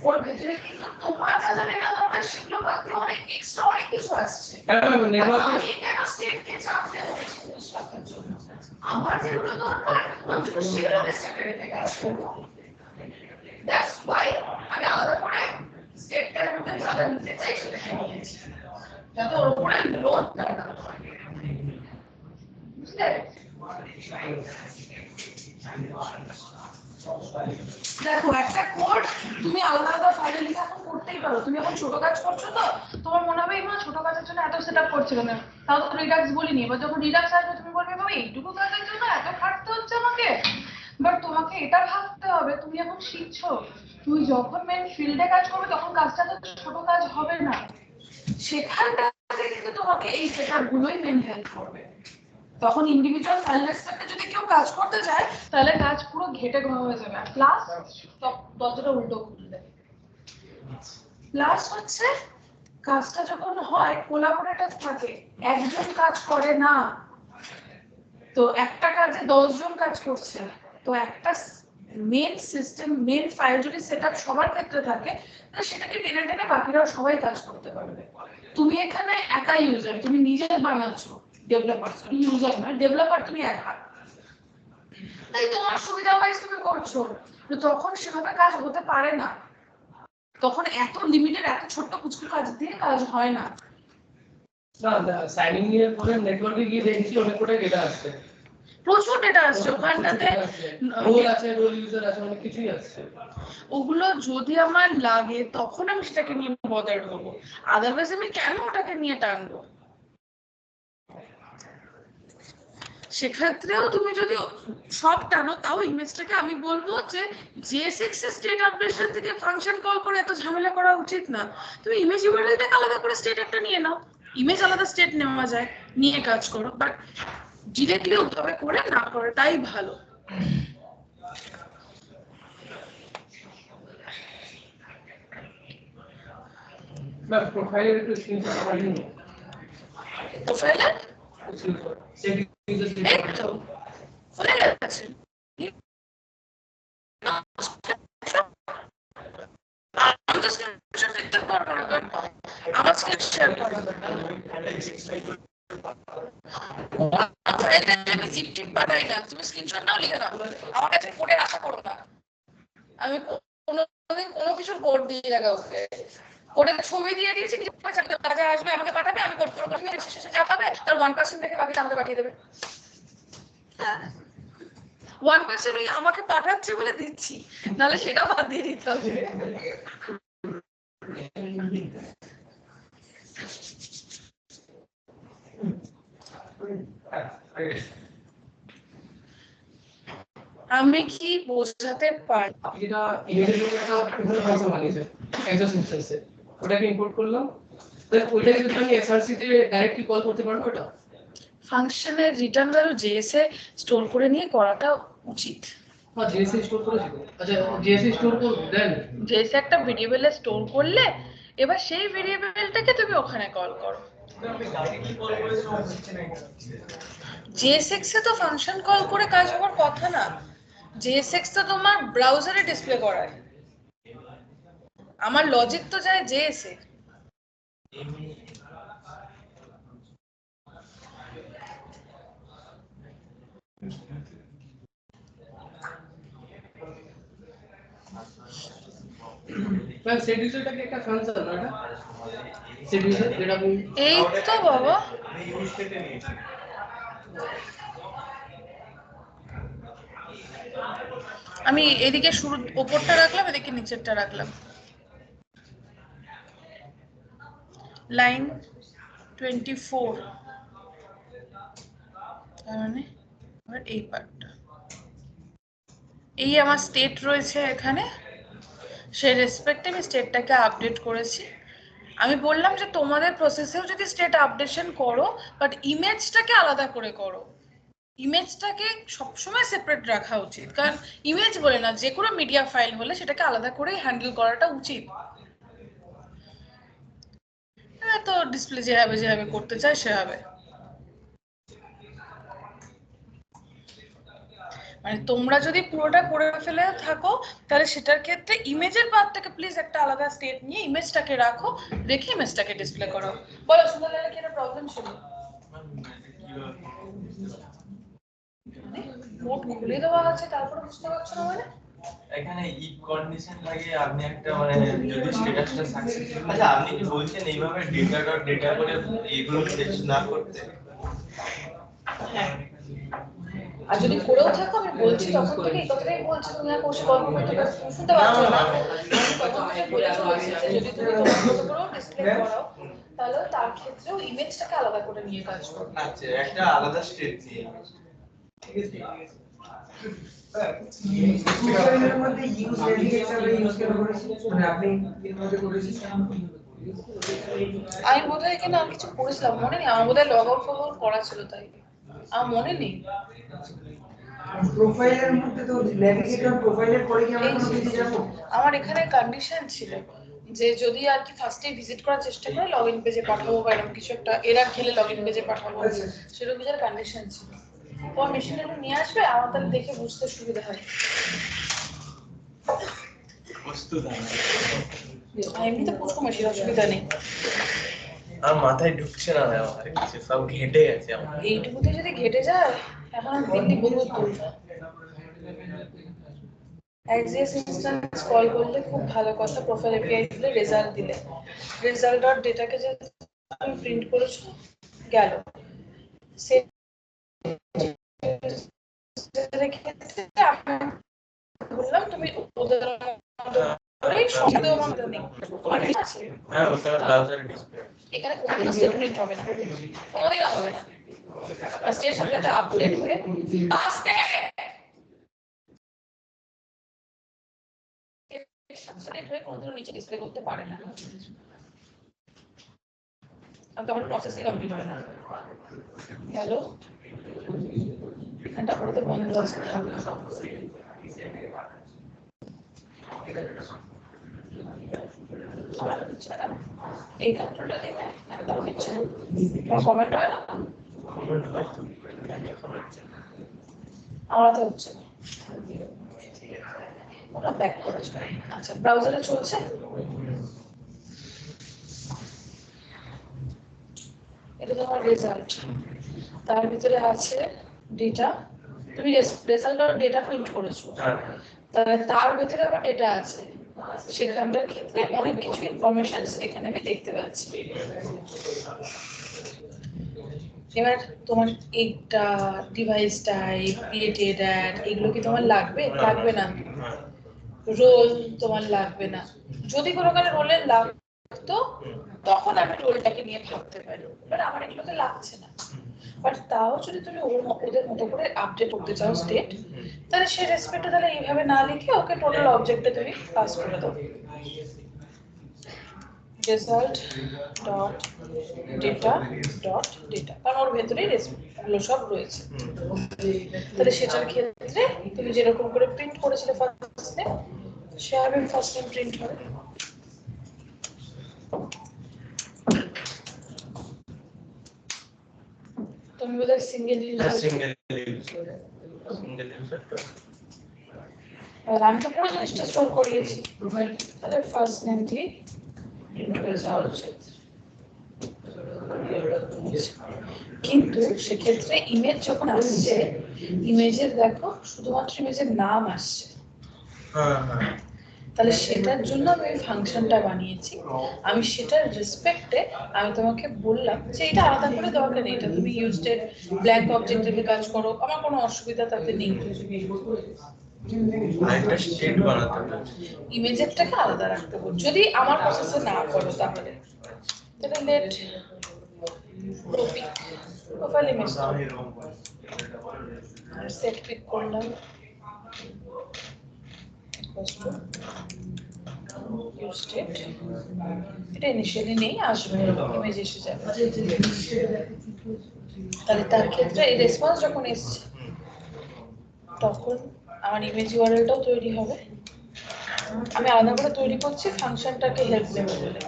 ওর ভেতরে কিন্তু তোমার কাছে সেগুলো বাকি অনেক এক্সট্রা অনেক কিছু আসছে আমার যেগুলো দরকার সেগুলো সেক্রেটারি থেকে আসছে দ্যাটস ওয়াই আমি আলাদা করে স্টেটটার মধ্যে সাদা নিতে চাই সেটা নিয়েছি যাতে ওর উপরে লোড না বুঝলে দেখো একটা কোড তুমি আলাদা আলাদা ফাইলে লিখে এখন করতেই পারো। তুমি এখন ছোট কাজ করছো তো তোমার মনে হবে মা ছোট কাজের জন্য এত সেটআপ করছিল না, তাও তো রিডাক্স বলিনি। এবার যখন রিডাক্স আসবে তুমি বলবে বাবা এইটুকু কাজের জন্য এত খাটতে হচ্ছে আমাকে। বাট তোমাকে এটা ভাবতে হবে তুমি এখন শিখছো, তুমি যখন মেন ফিল্ডে কাজ করবে তখন কাজটা তো ছোট কাজ হবে না, সেখানটা কিন্তু তোমাকে এই সেটআপ গুলোই মেন হেল্প করবে। তখন ইন্ডিভিজুয়াল ফাইল এক্সট্রাক্টে যদি কেউ কাজ করতে চায় তাহলে কাজ পুরো ঘেটে ঘ হয়ে যাবে। প্লাস দরজাটা উল্টো খুলবে। প্লাস হচ্ছে কাজটা যখন হয় কোলাবোরেটর থাকে, একজন কাজ করে না তো একটা কাজে 10 জন কাজ করছে, তো একটা মেন সিস্টেম মেন ফাইল যদি সেটআপ সবার ক্ষেত্রে থাকে তাহলে সেটাকে টেনে টেনে বাকিরাও সবাই কাজ করতে পারবে। তুমি এখানে একা ইউজার, তুমি নিজে বানাচ্ছো ডেভেলপার, ইউজার না ডেভেলপার, তুমি একা, তাই তোমার সুবিধা ওয়াইজ তুমি করছো, তো তখন সেভাবে কাজ হতে পারে না। তখন এত লিমিটেড এত ছোট্ট কিছু কাজ দিয়ে কাজ হয় না। না সাইনিং এর পরে নেটওয়ার্কে গিয়ে দেখছি অনেক কোটা ডেটা আসছে, প্রচুর ডেটা আসছে ওখানটাতে, রোল আছে রোল ইউজার আছে অনেক কিছুই আসছে। ওগুলো যদি আমার লাগে তখন আমি সেটাকে নিয়ে বদার করবো, আদারওয়াইজ আমি কেন ওটাকে নিয়ে টানবো। সেক্ষেত্রেও তুমি যদি সব টানো তাও ইমেজটাকে আমি বলবো যে JSX এর স্টেট আপডেশন থেকে ফাংশন কল করে এত ঝামেলা করা উচিত না। তুমি ইমেজ ইউআরএলটাকে আলাদা করে স্টেট একটা নিয়ে নাও, ইমেজ আলাদা স্টেট নেওয়া যায়, নিয়ে কাজ করো, বাট ডিরেক্টলি ওভাবে করে না করে তাই ভালো। না প্রোফাইলের একটু স্ক্রিনশট মারি নি প্রোফাইলে সেটিং এই তো হয়ে গেছে। আমি তো স্ক্রিনশট দেখতে পারবো না, আমার স্ক্রিন শেয়ার করো। আমি জিপ বানাই না, তুমি স্ক্রিনশট নাও লিখে নাও, আমার কাছে কোডের আশা করো না। আমি কোনোদিন কোনো কিছুর কোড দিয়ে রাখা ওকে, কোডের ছবি দিয়ে দিয়েছি কিছু কাজে আসবে আমাকে পাঠাবে, আমি কোড করে শেষে যা পাবে তার 1% দেখে বাকিটা আমাকে পাঠিয়ে দেবে। 1% ওই আমাকে পাঠাচ্ছে বলে দিচ্ছি, নাহলে সেটা বাদ দিয়ে দিতে হবে। আমি কি বোঝাতে পারি? যেটা ইমিডিয়েটলি একটা ফাংশন বানিয়েছে এক্সেস ইনস্ট্যান্সে, ওটাকে ইম্পোর্ট করলাম, তো ওইটাকে যদি আমি এসআরসি তে ডাইরেক্টলি কল করতে পারবো ওটা ফাংশনের রিটার্ন ভ্যালু জেএস এ স্টোর করে নিয়ে করাটা উচিত। হ্যাঁ জিএসএ স্টোর করেছিল। আচ্ছা জিএসএ স্টোর করব দেন জেএস একটা ভেরিয়েবলে স্টোর করলে এবার সেই ভেরিয়েবলটাকে তুমি ওখানে কল করো। JSX এ তো ফাংশন কল করে কাজ হওয়ার কথা না, JSX তো তোমার ব্রাউজারে ডিসপ্লে করায়, আমার লজিক তো যায় JS এ। ম্যাম সেট ইউজারটা কি একটা ফাংশন না এটা সেট ইউজার যেটা আমি এই তো বাবা আমি এদিকে শুরু উপরটা রাখলাম, এদিকে নিচেরটা রাখলাম। লাইন 24 মানে আর এই পার্টটা, এই আমার স্টেট রয়েছে এখানে, সেই রেসপেক্টে আমি স্টেটটাকে আপডেট করেছি। আমি বললাম যে তোমাদের প্রসেসেও যদি স্টেট আপডেশন করো বাট ইমেজটাকে আলাদা করে করো, ইমেজটাকে সবসময় সেপারেট রাখা উচিত, কারণ ইমেজ বলে না যে কোনো মিডিয়া ফাইল হলে সেটাকে আলাদা করেই হ্যান্ডেল করাটা উচিত। তো ডিসপ্লে যেভাবে করতে চায় সেভাবে, মানে তোমরা যদি পুরোটা করে ফেলে থাকো তাহলে সেটার ক্ষেত্রে ইমেজের পার্টটাকে প্লিজ একটা আলাদা স্টেট নিয়ে ইমেজটাকে রাখো, রেখে ইমেজটাকে ডিসপ্লে করো। বলো সুন্দরলালে কি একটা প্রবলেম ছিল? মোড খুলে দেওয়া আছে তারপরে বুঝতে পারছো না মানে? এখানে ইফ কন্ডিশন লাগে, আপনি একটা মানে যদি স্ট্যাটাসটা সাকসেসফুল, আচ্ছা আপনি কি বলছেন এইভাবে ডেটা করে এগুলো টেস্ট না করতে? হ্যাঁ, আর যদি করেও থাকো আমি বলছি তখন থেকে এই কথাটাই বলছি, তুমি আর কোর্সে গল্প করতে শুনতে পাচ্ছ না, তখন থেকে বলে চলেছি যে যদি তুমি তোমার মতো করেও ডিসপ্লে করাও তাহলে তার ক্ষেত্রেও ইমেজটাকে আলাদা করে নিয়ে কাজ করো। আচ্ছা একটা আলাদা স্টেট নিয়ে প্রোফাইলের মধ্যে ইউজ নেভিগেশন ইউজ কেন করেছি, মানে আপনি এর মধ্যে করেছেন? আমি বোধহয় এখানে আর কিছু করেছিলাম মনে নেই, আমার বোধহয় লগ আউট ফলো করা ছিল তাই আমার মনে নেই। প্রোফাইলের মধ্যে তো নেভিগেটর প্রোফাইলের পরে কি আমরা কোনো কিছু যাবো? আমার এখানে কন্ডিশন ছিল যে যদি আর কি ফার্স্টে ভিজিট করার চেষ্টা করে লগইন পেজে পাঠাবো বা এরকম কিছু একটা এরর খেলে লগইন পেজে পাঠাবো, সেরকম কিছু কন্ডিশন ছিল। তোমার মেশিনটা নিয়ে আসবে, আমার তাহলে দেখে বুঝতে সুবিধা হয়। এমনিতে পুরো মেশিন অসুবিধা নেই, আর মাথায় ঢুকছে না আমার কিছু, সব ঘেটে গেছে আমার। এইটুকুতে যদি ঘেটে যায় এখন আর দিল্লি বহুত দূর। এক্সিএস ইনস্ট্যান্স কল করলে খুব ভালো কথা, প্রোফাইল এপিআই দিলে রেজাল্ট দিলে রেজাল্ট ডট ডেটাকে যে তুমি প্রিন্ট করেছো গেল সে বললাম তুমি ওদের করেই শব্দ মতো নেই হ্যাঁ ওটা ব্রাউজারে ডিসপ্লে এখানে কোনো স্টেটমেন্ট হবে না, কোনোদিন হবে না, স্টেশনের সাথে আপডেট হয়ে আস্তে কোনোদিনও নিচে ডিসপ্লে করতে পারে না, তখন প্রসেসিং কমপ্লিট হয় না। হ্যালো এখানটা করে তো বন্ধ আছে, এই কন্ট্রোলটা দেবে একদম হচ্ছে কমেন্ট হয় না, আমার তো হচ্ছে ওটা ব্যাক করে যাবে। আচ্ছা ব্রাউজারে চলছে, এটা তোমার রেজাল্ট, তার ভিতরে আছে ডেটা, তুমি রেজাল্ট আর ডেটা প্রিন্ট করেছো, তাহলে তার ভিতরে আবার ডেটা আছে, সেখানটার ক্ষেত্রে অনেক কিছু ইনফরমেশন এখানে আমি দেখতে পাচ্ছি। এবার তোমার এইটা ডিভাইস টাইপ ক্রিয়েটেড অ্যাড এগুলো কি তোমার লাগবে? লাগবে না। রোল তোমার লাগবে না, যদি কোনো কারণে রোলের লাগতো তখন আমি রোলটাকে নিয়ে ভাবতে পারি, বাট আমার এগুলোতে লাগছে না। বাট তাও যদি তুমি ওদের মতো করে আপডেট করতে চাও স্টেট, তাহলে সেই রেসপেক্টে তাহলে এইভাবে না লিখে ওকে টোটাল অবজেক্টে তুমি পাস করে দাও result dot data dot data কারণ ওর ভেতরেই গুলো সব রয়েছে তাহলে সেটার ক্ষেত্রে তুমি যেরকম করে প্রিন্ট করেছিলে first name share first name print হবে তুমি বোধহয় সিঙ্গেল আর আমি তো পুরো জিনিসটা স্টোর করিয়েছি তাহলে ফার্স্ট নেম দিয়ে কিন্তু সেক্ষেত্রে ইমেজ যখন আসছে ইমেজের দেখো শুধুমাত্র ইমেজের নাম আসছে তাহলে সেটার জন্য আমি ওই ফাংশনটা বানিয়েছি আমি সেটার রেসপেক্টে আমি তোমাকে বললাম যে এটা আলাদা করে দরকার নেই এটা তুমি ইউজড ব্ল্যাঙ্ক অবজেক্ট থেকে কাজ করো আমার কোনো অসুবিধা তাতে নেই একটা স্টেট বানাতে হবে ইমেজেরটাকে আলাদা রাখতে হবে যদি আমার প্রসেসে না করো তাহলে let profile image set pic করলাম এটা ইনিশিয়ালি নেই আসবে ইমেজ এসে যাবে তাহলে তার ক্ষেত্রে এই রেসপন্স যখন এসছে তখন আমার ইমেজ ইউআরএলটাও তৈরি হবে আমি আলাদা করে তৈরি করছি ফাংশনটাকে হেল্প দেবো বলে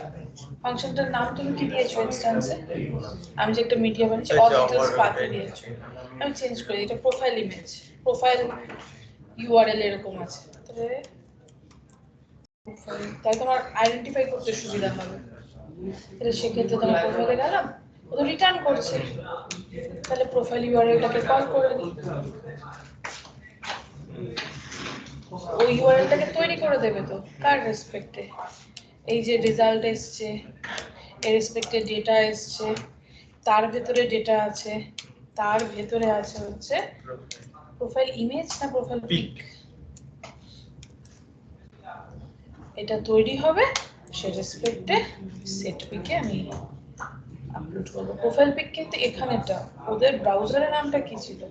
ফাংশনটার নাম তুমি কি দিয়েছো ইনস্ট্যান্সে আমি যে একটা মিডিয়া বানিয়েছি অল ডিটেইলস পাথ দিয়েছো আমি চেঞ্জ করি এটা প্রোফাইল ইমেজ প্রোফাইল ইউআরএল এরকম আছে তাহলে তোমার আইডেন্টিফাই করতে সুবিধা হবে তাহলে সেক্ষেত্রে তোমার প্রোফাইলে গেলাম ও তো রিটার্ন করছে তাহলে প্রোফাইল ইউআরএলটাকে কল করে দিই ওই ইউআরএলটাকে তৈরি করে দেবে তো কার রেসপেক্টে এই যে রেজাল্ট এসছে এর রেসপেক্টে ডেটা এসছে তার ভেতরে ডেটা আছে তার ভেতরে আছে হচ্ছে প্রোফাইল ইমেজ না প্রোফাইল পিক এটা তৈরি হবে সে রেসপেক্টে সেট পিকে আমি আপলোড করব প্রোফাইল পিক কিন্তু এখানেটা ওদের ব্রাউজারের নামটা কি ছিল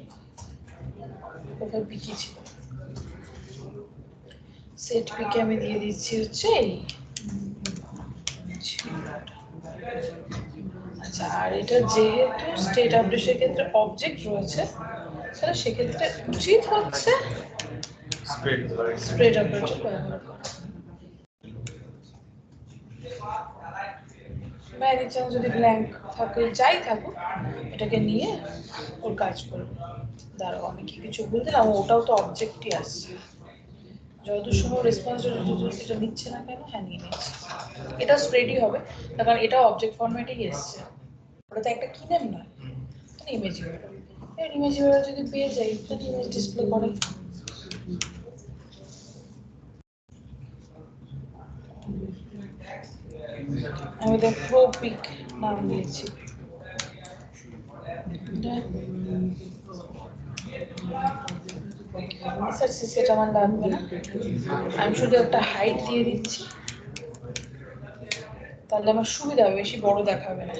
প্রোফাইল পিক কি ছিল সেট পিকে আমি দিয়ে দিচ্ছি হচ্ছে আচ্ছা আর এটা যেহেতু স্টেট আপডেটের ক্ষেত্রে অবজেক্ট রয়েছে তাহলে সেক্ষেত্রে উচিত হচ্ছে স্প্রেড অপারেটর ব্যবহার করা ম্যানেজার যদি ব্ল্যাঙ্ক থাকে যাই থাকুক এটাকে নিয়ে ওর কাজ করবে দাঁড়াও আমি কি কিছু বলতে দিলাম ওটাও তো অবজেক্টই আসছে যতদূর সময় রেসপন্স এটা নিচ্ছে না কেন হ্যাঁ নিয়ে নিচ্ছে এটা স্প্রেডই হবে কারণ এটা অবজেক্ট ফরম্যাটেই এসছে ওটা তো একটা কি নেম না ইমেজ ইমেজ যদি পেয়ে যাই তাহলে ইমেজ ডিসপ্লে করে আমি এটা প্রো পিক নাম দিয়েছি সেটা আমার লাগবে না আমি শুধু একটা হাইট দিয়ে দিচ্ছি তাহলে আমার সুবিধা হবে বেশি বড় দেখাবে না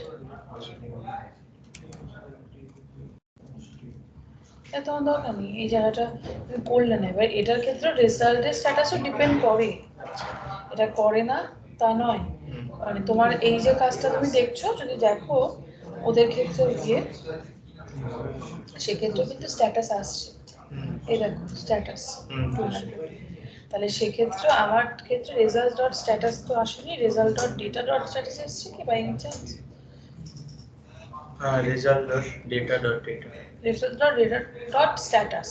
এত দরকার নেই এই জায়গাটা তুমি করলে না এবার এটার ক্ষেত্রে রেজাল্টের স্ট্যাটাসও ডিপেন্ড করে এটা করে না তা নয় মানে তোমার এই যে কাজটা তুমি দেখছো যদি দেখো ওদের ক্ষেত্রে গিয়ে সেক্ষেত্রে কিন্তু স্ট্যাটাস আসছে এই দেখো স্ট্যাটাস তাহলে সেক্ষেত্রে আমার ক্ষেত্রে রেজাল্ট ডট স্ট্যাটাস তো আসেনি result dot data dot status এসছে কি by any chance result dot data dot data result dot data dot status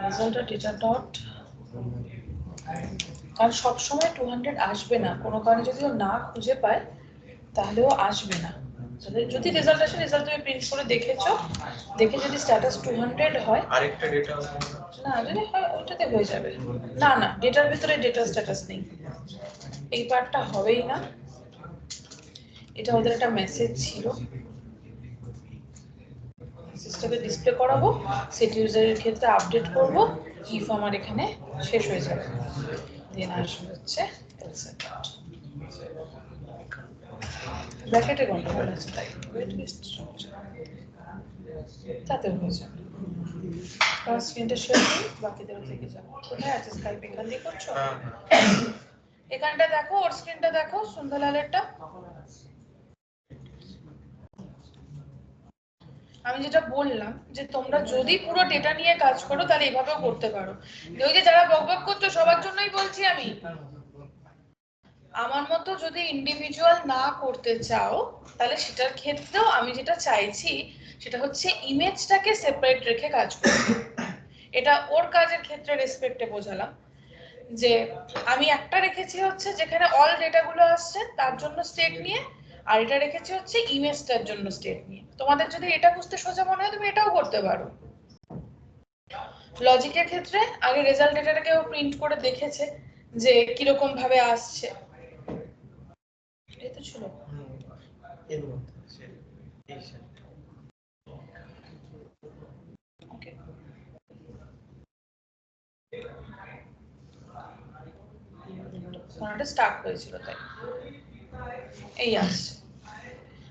result dot data dot কারণ সবসময় 200 আসবে না কোনো কারণে যদি ও না খুঁজে পায় তাহলেও আসবে না তাহলে যদি রেজাল্ট আসে রেজাল্ট তুমি প্রিন্ট করে দেখেছো দেখে যদি স্ট্যাটাস 200 হয় আরেকটা ডেটা না যদি হয় ওটাতে হয়ে যাবে না না ডেটার ভিতরে ডেটা স্ট্যাটাস নেই এই পার্টটা হবেই না এটা ওদের একটা মেসেজ ছিল সিস্টেমে ডিসপ্লে করাবো সেট ইউজারের ক্ষেত্রে আপডেট করব ইফ আমার এখানে শেষ হয়ে যাবে দেন আসবে হচ্ছে ব্র্যাকেটে গন্ডগোল আছে তাই ওয়েট লিস্ট তাতে হয়ে যাবে তোমার স্ক্রিনটা শেয়ার করি, বাকিদের থেকে যাবো। কোথায় আছে স্কাইপ? এখান দিয়ে করছো? এখানটা দেখো, ওর স্ক্রিনটা দেখো, সন্ধ্যালালেরটা। আমি যেটা বললাম যে তোমরা যদি পুরো ডেটা নিয়ে কাজ করো তাহলে এভাবেও করতে পারো। ওই যে যারা বকবক করছো সবার জন্যই বলছি আমি, আমার মতো যদি ইন্ডিভিজুয়াল না করতে চাও তাহলে সেটার ক্ষেত্রেও আমি যেটা চাইছি সেটা হচ্ছে ইমেজটাকে সেপারেট রেখে কাজ করতে। এটা ওর কাজের ক্ষেত্রে রেসপেক্টে বোঝালাম যে আমি একটা রেখেছি হচ্ছে যেখানে অল ডেটাগুলো আসছে তার জন্য স্টেট নিয়ে, আর এটা রেখেছি হচ্ছে ইমেজটার জন্য স্টেট নিয়ে। তোমাদের যদি এটা বুঝতে সোজা মনে হয় তুমি এটাও করতে পারো। লজিকের ক্ষেত্রে আগে রেজাল্ট ডেটাটাকে ও প্রিন্ট করে দেখেছে যে কিরকম ভাবে আসছে। এই তো ছিল ওকে। এটা স্টার্ট হয়েছিল তাই এই আসছে,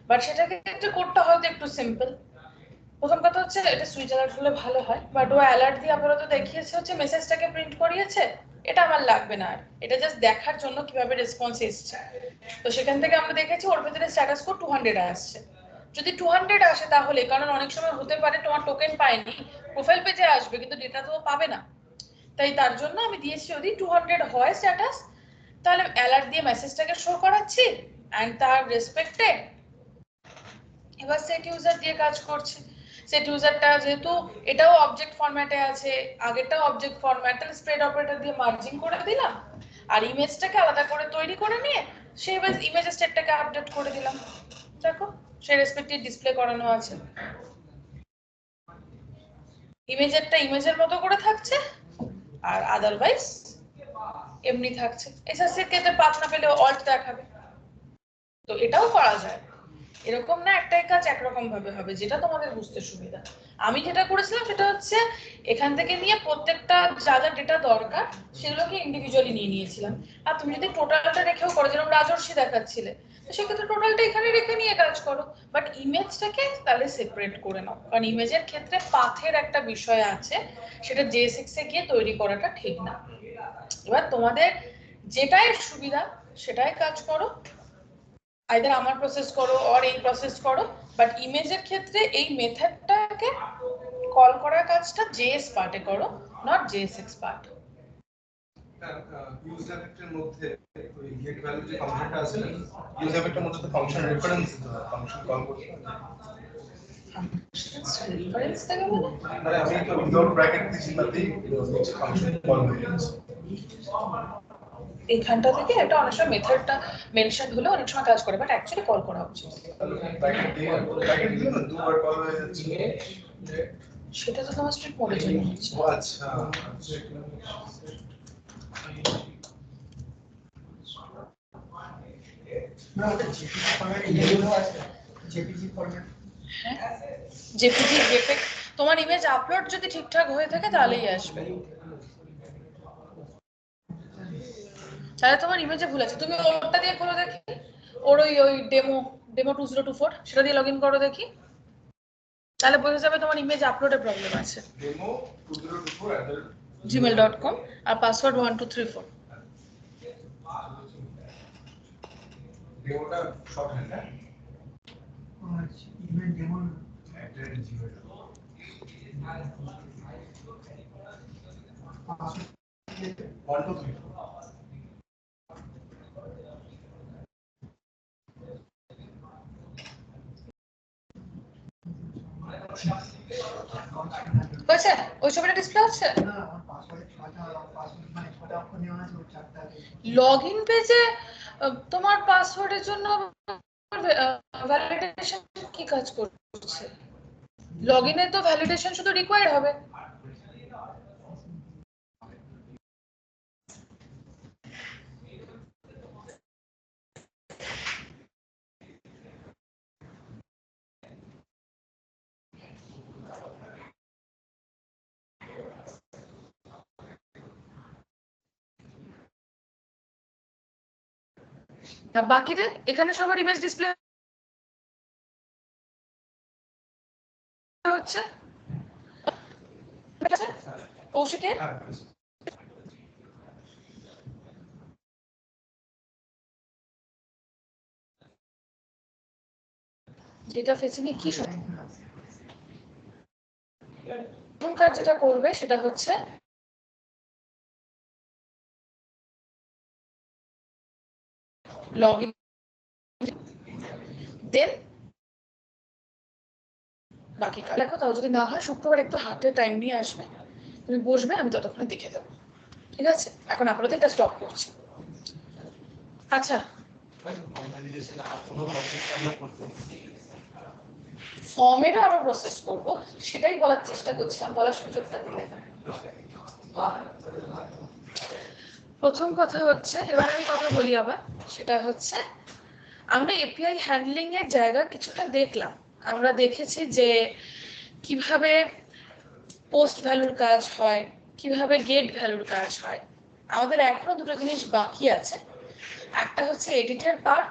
বাট সেটাকে একটা কোডটা হয়তো একটু সিম্পল। প্রথম কথা হচ্ছে এটা সুইচ অ্যালার্ট হলে ভালো হয়, বাট ও অ্যালার্ট দিয়ে আপাতত দেখিয়েছে হচ্ছে মেসেজটাকে প্রিন্ট করিয়েছে। এটা আমার লাগবে না, আর এটা জাস্ট দেখার জন্য কিভাবে রেসপন্স এসছে। তো সেখান থেকে আমরা দেখেছি ওর ভেতরে স্ট্যাটাস কোড 200 আসছে। যদি 200 আসে তাহলে, কারণ অনেক সময় হতে পারে তোমার টোকেন পায়নি, প্রোফাইল পেজে আসবে কিন্তু ডেটা তো পাবে না, তাই তার জন্য আমি দিয়েছি যদি 200 হয় স্ট্যাটাস তাহলে অ্যালার্ট দিয়ে মেসেজটাকে শো করাচ্ছি এন্ড তার রেসপেক্টে এবার সেট ইউজার দিয়ে কাজ করছি। সেট ইউজারটা যেহেতু এটাও অবজেক্ট ফরম্যাটে আছে, আগেরটাও অবজেক্ট ফরম্যাট, তাহলে স্প্রেড অপারেটর দিয়ে মার্জিং করে দিলাম আর ইমেজটাকে আলাদা করে তৈরি করে নিয়ে সেই ইমেজ স্টেটটাকে আপডেট করে দিলাম। দেখো সেই রেসপেক্টিভ ডিসপ্লে করানো আছে, ইমেজেরটা ইমেজের মতো করে থাকছে আর আদারওয়াইজ এমনি থাকছে। এসএসসি এর ক্ষেত্রে পাথ না পেলে অল্ট দেখাবে, তো এটাও করা যায়। এরকম না একটাই কাজ একরকম ভাবে হবে, যেটা তোমাদের বুঝতে সুবিধা। আমি যেটা করেছিলাম সেটা হচ্ছে এখান থেকে নিয়ে প্রত্যেকটা যা যা ডেটা দরকার সেগুলোকে ইন্ডিভিজুয়ালি নিয়ে নিয়েছিলাম। আর তুমি যদি টোটালটা রেখেও করো, যেরকম রাজর্ষি দেখাচ্ছিলে, তো সেক্ষেত্রে টোটালটা এখানে রেখে নিয়ে কাজ করো, বাট ইমেজটাকে তাহলে সেপারেট করে নাও, কারণ ইমেজের ক্ষেত্রে পাথের একটা বিষয় আছে, সেটা JSX এ গিয়ে তৈরি করাটা ঠিক না। এবার তোমাদের যেটাই সুবিধা সেটাই কাজ করো, আইদার আমার প্রসেস করো অর এই প্রসেস করো, বাট ইমেজের ক্ষেত্রে এই মেথডটাকে কল করার কাজটা JS পার্টে করো, নট JSX পার্ট। ইউজার ভেক্টরের মধ্যে ওই গেট ভ্যালু যে ফাংশনটা আছে না, ইউজার ভেক্টরের মধ্যে তো ফাংশন রেফারেন্স দিতে হয়, ফাংশন কল করতে হয়। রেফারেন্স থেকে বলে মানে আমি তো উইদাউট ব্র্যাকেট দিছি তাতেই ফাংশন কল হয়ে যাচ্ছে। এখানটা থেকে এটা অনেক সময় মেথডটা মেনশন হলে অনেক সময় কাজ করে, বাট অ্যাকচুয়ালি কল করা উচিত। ব্র্যাকেট দিলে না দুবার কল হয়ে যাচ্ছে। সেটা তো তোমার স্ট্রিট মোডের জন্য হচ্ছে। ও আচ্ছা না ওটা জেপিজি ফরম্যাট ইমেজও আছে, জেপিজি ফরম্যাট। হ্যাঁ জেপিজি জেপেগ তোমার ইমেজ আপলোড যদি ঠিকঠাক হয়ে থাকে তাহলেই আসবে। তাহলে তোমার ইমেজে ভুল আছে, তুমি ওটা দিয়ে খোলো দেখি, ওর ওই ডেমো 2024 সেটা দিয়ে লগইন করো দেখি, তাহলে বোঝা যাবে তোমার ইমেজ আপলোডে প্রবলেম আছে। ডেমো 2024 gmail.com আর পাসওয়ার্ড 1234। ডেমোটা শর্ট হ্যান্ড না, আচ্ছা email demo @gmail. One, two, three, four. হয়েছে? ওই ছবিটা ডিসপ্লে হচ্ছে? না আমার পাসওয়ার্ড মানে ছটা অক্ষর নেওয়া আছে, ওর চারটা লগইন পেজে তোমার পাসওয়ার্ডের জন্য ভ্যালিডেশন কি কাজ করছে? লগইনে তো ভ্যালিডেশন শুধু রিকোয়ার্ড হবে। বাকিদের এখানে সবার ইমেজ ডিসপ্লে হচ্ছে, কৌশিকের ডেটা ফেচিং এ কি প্রথম কাজ যেটা করবে সেটা হচ্ছে লগ ইন, দেন বাকি কাজ দেখো। তাও যদি না হয় শুক্রবার একটু হাতে টাইম নিয়ে আসবে, তুমি বসবে, আমি ততক্ষণে দেখে দেবো। ঠিক আছে, এখন আপাতত এটা স্টপ করছি। আচ্ছা, ফর্মেরও আরো প্রসেস করবো, সেটাই বলার চেষ্টা করছিলাম, বলার সুযোগটা দিলে। প্রথম কথা হচ্ছে, এবার আমি কথা বলি আবার, সেটা হচ্ছে আমরা এপিআই হ্যান্ডলিং এর জায়গা কিছুটা দেখলাম। আমরা দেখেছি যে কিভাবে পোস্ট ভ্যালুর কাজ হয়, কিভাবে গেট ভ্যালুর কাজ হয়। আমাদের এখনো দুটো জিনিস বাকি আছে, একটা হচ্ছে এডিটের পার্ট,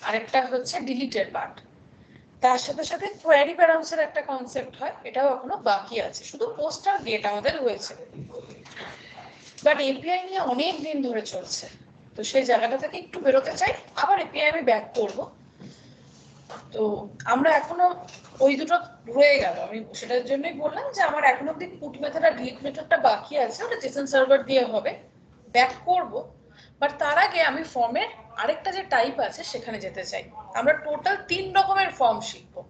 আরেকটা হচ্ছে ডিলিটের পার্ট। তার সাথে সাথে কোয়ারি প্যারামিটার একটা কনসেপ্ট হয়, এটাও এখনো বাকি আছে। শুধু পোস্ট আর গেট আমাদের হয়েছে, বাট এপিআই নিয়ে অনেক দিন ধরে চলছে, তো সেই জায়গাটা থেকে একটু বেরোতে চাই। আবার এপিআই আমি ব্যাক করব। তো আমরা এখনো ওই দুটো রয়ে গেল, আমি সেটার জন্যই বললাম যে আমার এখনো অব্দি পুট মেথড আর ডিলিট মেথডটা বাকি আছে, ওটা জেসন সার্ভার দিয়ে হবে, ব্যাক করব। বাট তার আগে আমি ফর্মের আরেকটা যে টাইপ আছে সেখানে যেতে চাই। আমরা টোটাল 3 রকমের ফর্ম শিখবো।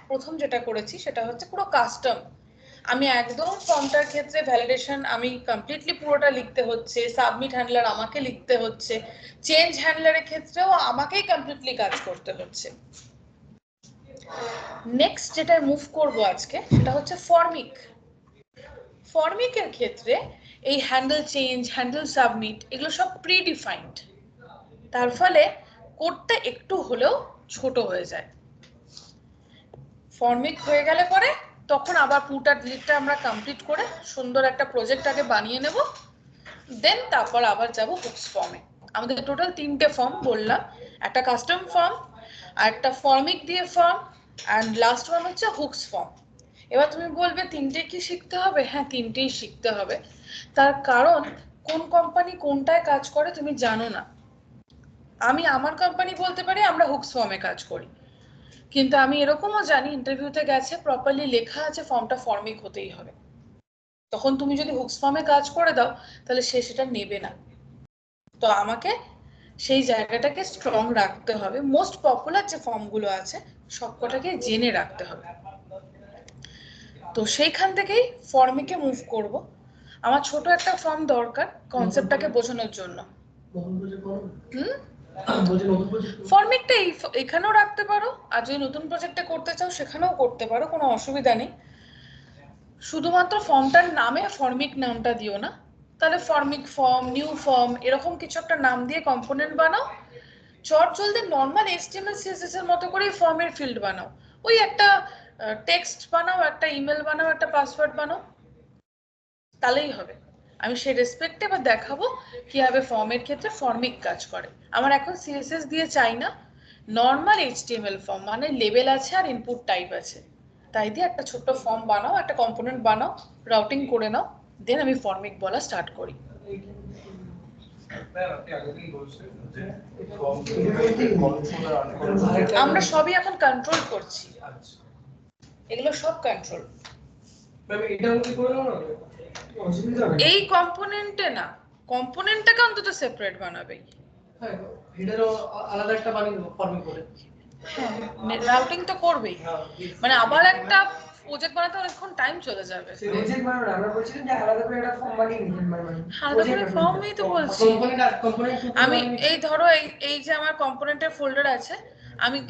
প্রথম যেটা করেছি সেটা হচ্ছে পুরো কাস্টম। আমি একদম ফর্মটার ক্ষেত্রে ভ্যালিডেশন আমি কমপ্লিটলি পুরোটা লিখতে হচ্ছে, সাবমিট হ্যান্ডলার আমাকে লিখতে হচ্ছে, চেঞ্জ হ্যান্ডলারের ক্ষেত্রেও আমাকেই কমপ্লিটলি কাজ করতে হচ্ছে। নেক্সট যেটা মুভ করব আজকে সেটা হচ্ছে ফর্মিক। ফর্মিকের ক্ষেত্রে এই হ্যান্ডেল চেঞ্জ, হ্যান্ডেল সাবমিট এগুলো সব প্রিডিফাইন্ড, তার ফলে কোডটা একটু হলেও ছোট হয়ে যায়। ফর্মিক হয়ে গেলে পরে তখন আবার পুট আর ডিলিটটা আমরা কমপ্লিট করে সুন্দর একটা প্রজেক্ট আগে বানিয়ে নেব, দেন তারপর আবার যাব হুকস ফর্মে। আমাদের টোটাল 3টে ফর্ম বললাম, একটা কাস্টম ফর্ম, আর একটা ফর্মিক দিয়ে ফর্ম, অ্যান্ড লাস্ট ওয়ান হচ্ছে হুকস ফর্ম। এবার তুমি বলবে 3টে কি শিখতে হবে? হ্যাঁ, 3টেই শিখতে হবে। তার কারণ কোন কোম্পানি কোনটায় কাজ করে তুমি জানো না। আমি আমার কোম্পানি বলতে পারি আমরা হুকস ফর্মে কাজ করি, কিন্তু আমি এরকমও জানি ইন্টারভিউতে গেছে প্রপারলি লেখা আছে ফর্মটা ফর্মিক হতেই হবে। তখন তুমি যদি হুকস ফর্মে কাজ করে দাও তাহলে সে সেটা নেবে না। তো আমাকে সেই জায়গাটাকে স্ট্রং রাখতে হবে। মোস্ট পপুলার যে ফর্মগুলো আছে সবকটাকে জেনে রাখতে হবে। তো সেইখান থেকেই ফর্মিকে মুভ করব। আমার ছোট একটা ফর্ম দরকার কনসেপ্টটাকে বোঝানোর জন্য। ফর্মিকটা এখানেও রাখতে পারো, আর যদি নতুন প্রজেক্টে করতে চাও সেখানেও করতে পারো, কোনো অসুবিধা নেই। শুধুমাত্র ফর্মটার নামে ফর্মিক নামটা দিও না, তাহলে ফর্মিক ফর্ম, নিউ ফর্ম এরকম কিছু একটা নাম দিয়ে কম্পোনেন্ট বানাও। চট জলদি নর্মাল HTML CSS এর মতো করে ফর্মের ফিল্ড বানাও, ওই একটা টেক্সট বানাও, একটা ইমেল বানাও, একটা পাসওয়ার্ড বানাও, তাহলেই হবে। আমি সেই রেসপেক্টে এবার দেখাবো কিভাবে ফর্মের ক্ষেত্রে ফর্মিক কাজ করে। আমার এখন CSS দিয়ে চাই না, নর্মাল HTML ফর্ম মানে লেবেল আছে আর ইনপুট টাইপ আছে, তাই দিয়ে একটা ছোট্ট ফর্ম বানাও, একটা কম্পোনেন্ট বানাও, রাউটিং করে নাও, দেন আমি ফর্মিক বলা স্টার্ট করি। আমরা সবই এখন কন্ট্রোল করছি, এগুলো সব কন্ট্রোল। এই কম্পোনেন্টে না, কম্পোনেন্টটাকে অন্তত সেপারেট বানাবে। হ্যাঁ, হেডারও আলাদা একটা বানিয়ে দেবো ফর্মিং করে। হ্যাঁ, রাউটিং তো করবেই, মানে আবার একটা প্রজেক্ট বানাতে অনেকক্ষণ টাইম চলে যাবে। প্রজেক্ট বানানো আমরা বলছিলাম যে আলাদা করে একটা ফর্ম বানিয়ে নিতে মানে আলাদা করে ফর্মই তো বলছি আমি। এই ধরো এই যে আমার কম্পোনেন্টের ফোল্ডার আছে,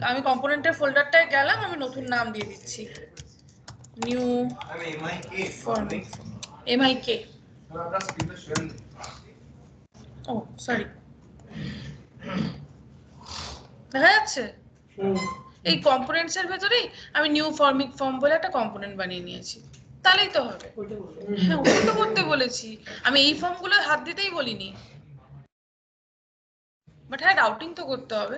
আমি কম্পোনেন্টের ফোল্ডারটায় গেলাম, আমি নতুন নাম দিয়ে দিচ্ছি নিউ ফর্মিক MIK। ও সরি, দেখা যাচ্ছে এই কম্পোনেন্টস এর ভেতরেই আমি নিউ ফর্মিক ফর্ম বলে একটা কম্পোনেন্ট বানিয়ে নিয়েছি, তাহলেই তো হবে। হ্যাঁ, ওটা তো করতে বলেছি, আমি এই ফর্মগুলো হাত দিতেই বলিনি, বাট হ্যাঁ রাউটিং তো করতে হবে,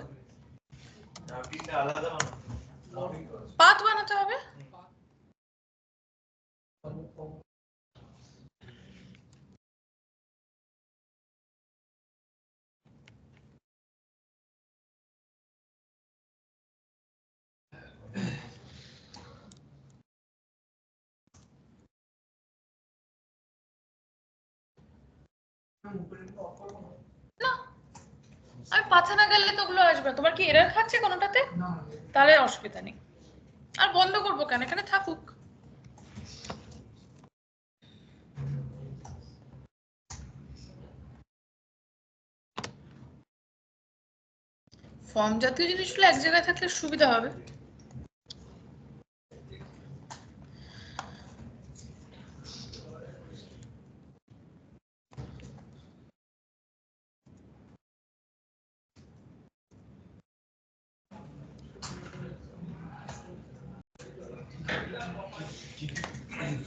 পাথ বানাতে হবে। না, আমি পাথা না গেলে তো ওগুলো আসবে না। তোমার কি এরর খাচ্ছে কোনোটাতে? তাহলে অসুবিধা নেই। আর বন্ধ করবো কেন, এখানে থাকুক। ফর্ম জাতীয় জিনিসগুলো এক জায়গায় থাকলে সুবিধা হবে।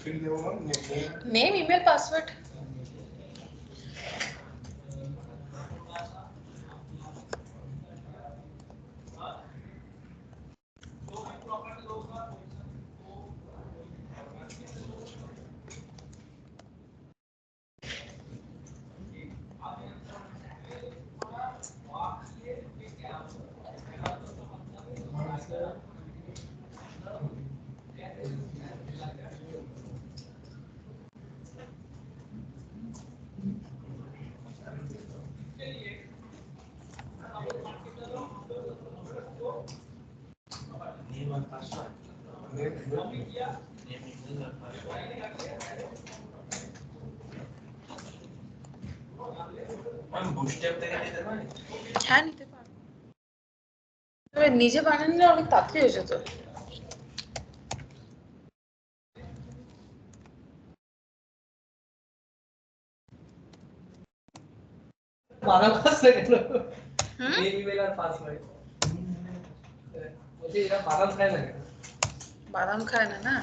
fill দেবো না, name, email, password. Name and password. name, Name, email and password. আমি বুস্ট্যাপ থেকে দিতে পারি? হ্যাঁ, নিতে পারো। তবে নিজে বানিয়ে নিলে অনেক তাড়াতাড়ি হয়ে যেত। বাদাম খাচ্ছে কেন? হুম? নেম ইমেল আর পাসওয়ার্ড। বলছি এরা বাদাম খায় না কেন? বাদাম খায় না, না?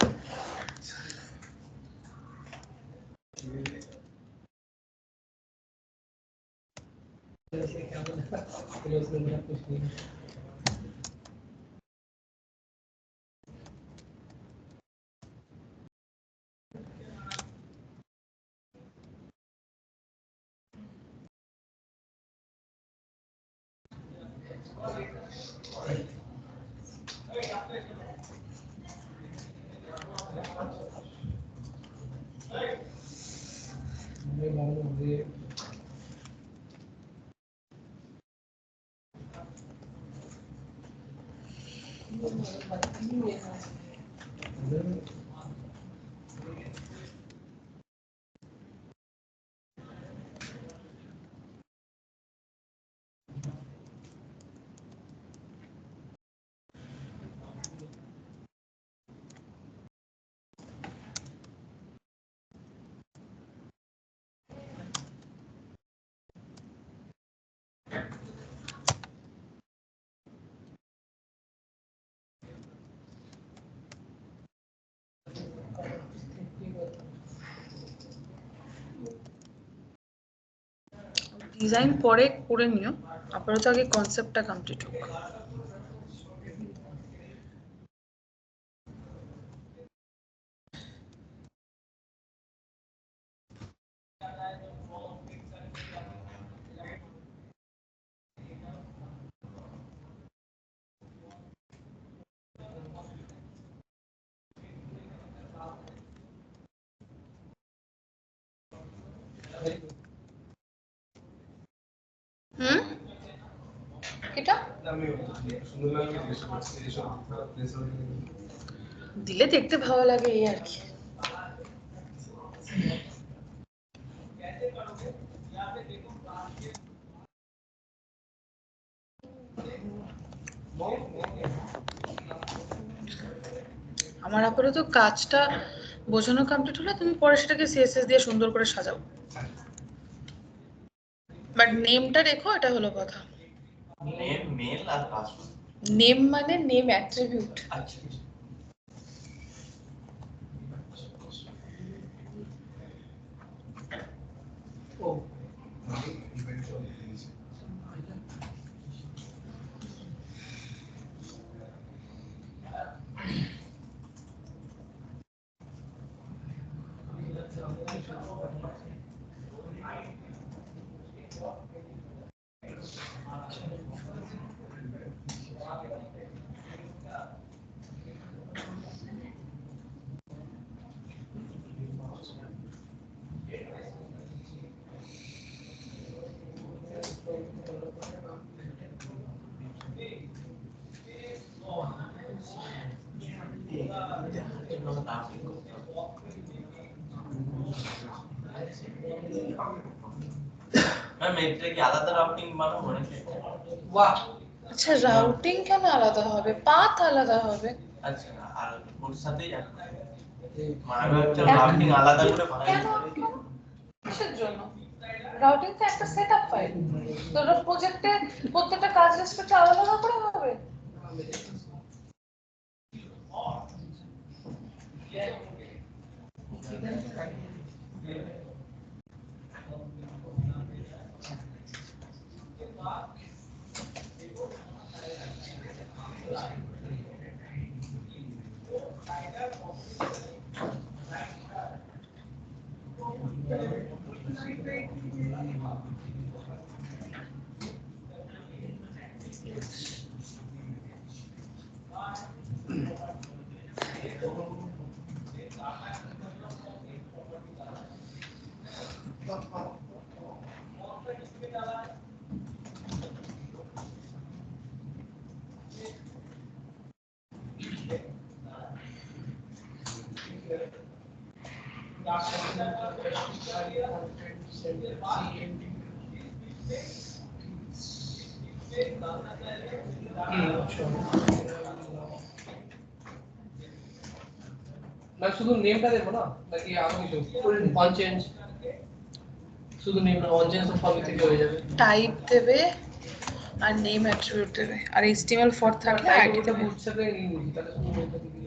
ডিজাইন পরে করে নিও, আপাতত আগে কনসেপ্টটা কমপ্লিট হোক। হুম? এটা আমি সুন্দরভাবে জিজ্ঞেস করছি এইসব দিলে দেখতে ভালো লাগে, এই আর কি। আমার আপাতত কাজটা বোঝানো কমপ্লিট হলে তুমি পরে সেটাকে সিএসএস দিয়ে সুন্দর করে সাজাও। বাট নেমটা রেখো, এটা হলো কথা। নেম, মেল আর পাসওয়ার্ড। নেম মানে নেম অ্যাট্রিবিউট। আচ্ছা। ও ম্যাম এটা কি আলাদা রাউটিং বানাবো নাকি? বাহ, আচ্ছা রাউটিং কেন আলাদা হবে, পাথ আলাদা হবে। আচ্ছা আর ওর সাথেই আমি একটা রাউটিং আলাদা করে বানাই। কেন কিসের জন্য? রাউটিং তো একটা সেটআপ ফাইল, তোর প্রজেক্টে প্রত্যেকটা কাজ রেসপেক্ট আলাদা আলাদা করে হবে। না শুধু নেমটা দেবো না, নাকি আরো কিছু অন চেঞ্জ? শুধু নেম না, অন চেঞ্জ তো সবই থেকে হয়ে যাবে। টাইপ দেবে আর নেম অ্যাট্রিবিউট দেবে, আর HTML ফর থাকলে আইডি তে বুট সাথে নিয়ে নিবি, তাহলে শুধু নেমটা দিবি।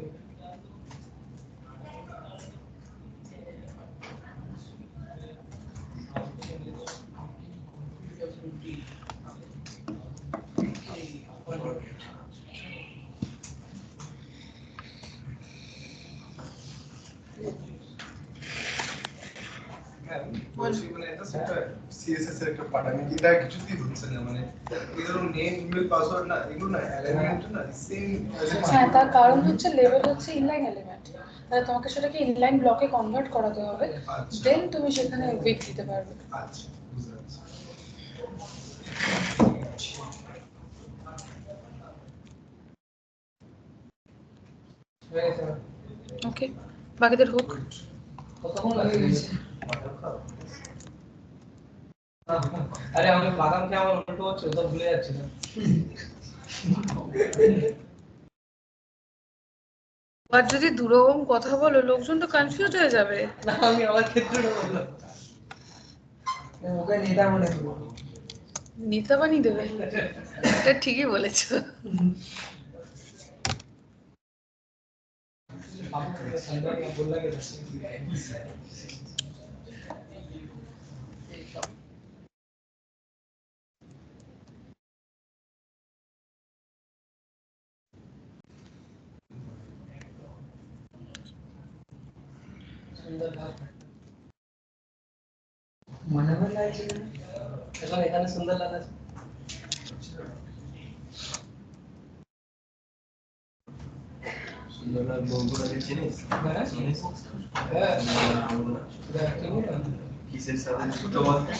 বলছি মানে এটা একটা সিএসএস এর একটা পার্ট, আমি এটা কিছুতেই হচ্ছে না, মানে এগুলো নেম ইমেল পাসওয়ার্ড না, এগুলো না এলিমেন্ট না সেম। হ্যাঁ, তার কারণ হচ্ছে লেভেল হচ্ছে ইনলাইন এলিমেন্ট, তাহলে তোমাকে সেটাকে ইনলাইন ব্লকে কনভার্ট করাতে হবে, দেন তুমি সেখানে উইক দিতে পারবে। আচ্ছা বুঝতে পারছি। ওকে, বাকিদের হোক। কতক্ষণ লাগে? আরে আমি বাদাম খেয়ে আমার উল্টো হচ্ছে, ওটা ভুলে যাচ্ছি না। আর যদি দুরকম কথা বলো লোকজন তো কনফিউজ হয়ে যাবে। না আমি আমার ক্ষেত্রে বললাম। ওকে নেতা মনে করবো। নেতা বানিয়ে দেবে, এটা ঠিকই বলেছো। মনে হয় লাগছে না। এখন এখানে সুন্দর লাগাচ্ছে। সুন্দরলাল বগুড়াকে চিনিস? হ্যাঁ। চিনিস? হ্যাঁ। কিসের সাথে যুক্ত বলতে?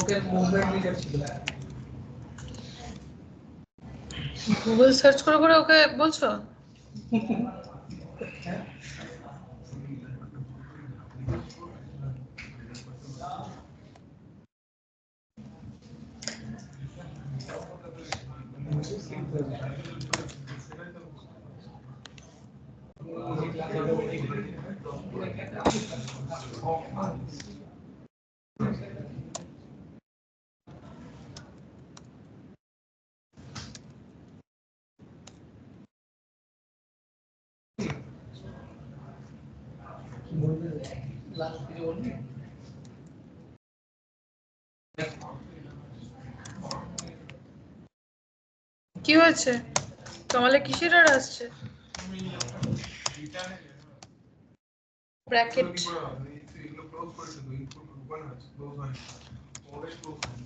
ওকে মুভমেন্ট লিডার ছিল। গুগল সার্চ করে করে ওকে বলছো? কি হয়েছে? কমলে কিসের আর আসছে? ব্র্যাকেট ক্লোজ করেছে তো ইনপুট ওপেন হয়েছে ক্লোজ হয়নি কোনটাই ক্লোজ হয়নি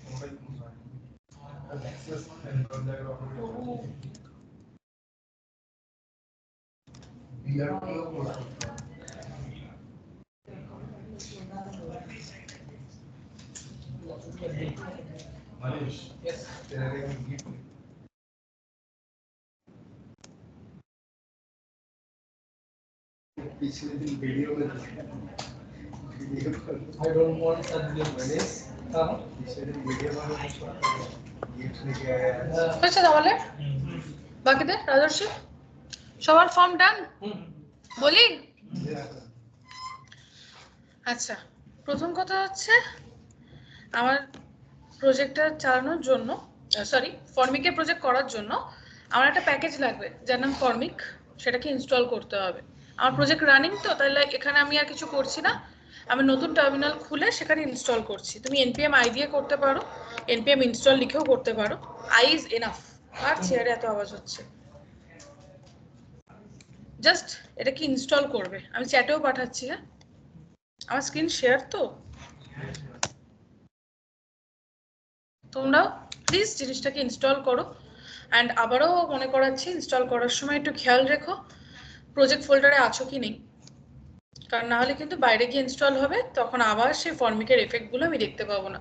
কোনটাই ক্লোজ হয়নি অ্যাক্সেস কন্ট্যাক্ট অপারেটর বিআর গুলো ক্লোজ করতে হবে Manish, Yes. तेरे में गिफ्ट पिछले दिन वीडियो में I don't want such gift. Manish हाँ पिछले दिन वीडियो में गिफ्ट लेके आया है হয়েছে তাহলে বাকিদের রাজর্ষি সবার ফর্ম ডান বলি আচ্ছা প্রথম কথা হচ্ছে আমার প্রজেক্টটা চালানোর জন্য সরি ফর্মিকের প্রজেক্ট করার জন্য আমার একটা প্যাকেজ লাগবে যার নাম ফর্মিক সেটাকে ইনস্টল করতে হবে আমার প্রজেক্ট রানিং তো তাহলে এখানে আমি আর কিছু করছি না আমি নতুন টার্মিনাল খুলে সেখানে ইনস্টল করছি তুমি npm i দিয়ে করতে পারো npm ইনস্টল লিখেও করতে পারো i is enough আর চেয়ারে এত আওয়াজ হচ্ছে জাস্ট এটাকে ইনস্টল করবে আমি চ্যাটেও পাঠাচ্ছি হ্যাঁ আমার স্ক্রিন শেয়ার তো তোমরাও প্লিজ জিনিসটাকে ইনস্টল করো অ্যান্ড আবারও মনে করাচ্ছি ইনস্টল করার সময় একটু খেয়াল রেখো প্রজেক্ট ফোল্ডারে আছো কি নেই কারণ না হলে কিন্তু বাইরে গিয়ে ইনস্টল হবে তখন আবার সেই ফর্মিকের এফেক্টগুলো আমি দেখতে পাবো না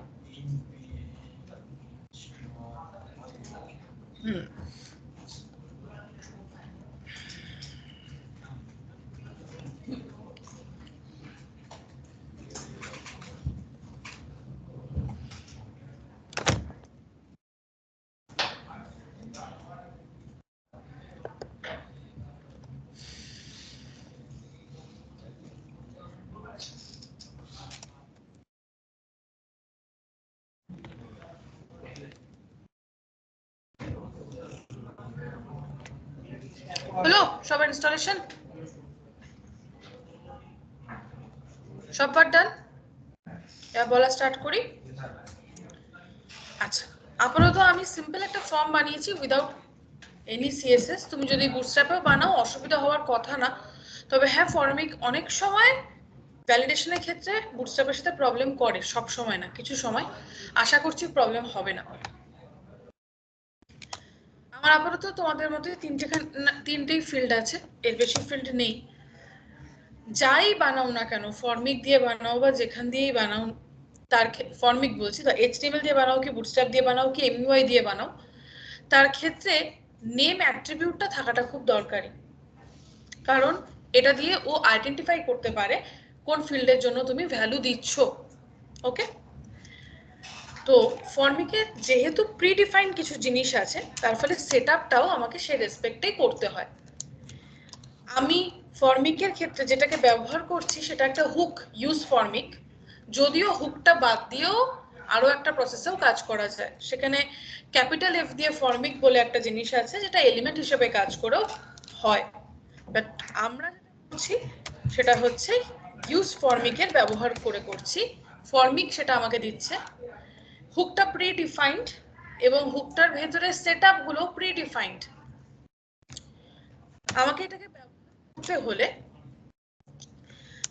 হলো সবার ইনস্টলেশন সববার ডান এবার বলা স্টার্ট করি আচ্ছা আপাতত আমি সিম্পল একটা ফর্ম বানিয়েছি উইদাউট এনি সিএসএস তুমি যদি বুটস্ট্র্যাপেও বানাও অসুবিধা হওয়ার কথা না তবে হ্যাঁ ফর্মিক অনেক সময় ভ্যালিডেশনের ক্ষেত্রে বুটস্ট্র্যাপের সাথে প্রবলেম করে সব সময় না কিছু সময় আশা করছি প্রবলেম হবে না আমার আপাতত তোমাদের মধ্যে তিনটেই ফিল্ড আছে এর বেশি ফিল্ড নেই যাই বানাও না কেন ফর্মিক দিয়ে বানাও বা যেখান দিয়েই বানাও তার ফর্মিক বলছি তো HTML দিয়ে বানাও কি বুটস্ট্র্যাপ দিয়ে বানাও কি MUI দিয়ে বানাও তার ক্ষেত্রে নেম অ্যাট্রিবিউটটা থাকাটা খুব দরকারি কারণ এটা দিয়ে ও আইডেন্টিফাই করতে পারে কোন ফিল্ডের জন্য তুমি ভ্যালু দিচ্ছ ওকে তো ফর্মিকে যেহেতু প্রিডিফাইন্ড কিছু জিনিস আছে তার ফলে সেটআপটাও আমাকে সেই রেসপেক্টেই করতে হয় আমি ফর্মিকের ক্ষেত্রে যেটাকে ব্যবহার করছি সেটা একটা হুক ইউজ ফর্মিক যদিও হুকটা বাদ দিয়েও আরো একটা প্রসেসেও কাজ করা যায় সেখানে ক্যাপিটাল এফ দিয়ে ফর্মিক বলে একটা জিনিস আছে যেটা এলিমেন্ট হিসেবে কাজ করেও হয় বাট আমরা যেটা করছি সেটা হচ্ছে ইউজ ফর্মিকের ব্যবহার করে করছি ফর্মিক সেটা আমাকে দিচ্ছে হুকটা প্রিডিফাইন্ড এবং হুকটার ভেতরে সেটআপ গুলো প্রিডিফাইন্ড আমাকে এটাকে ব্যবহার করতে হলে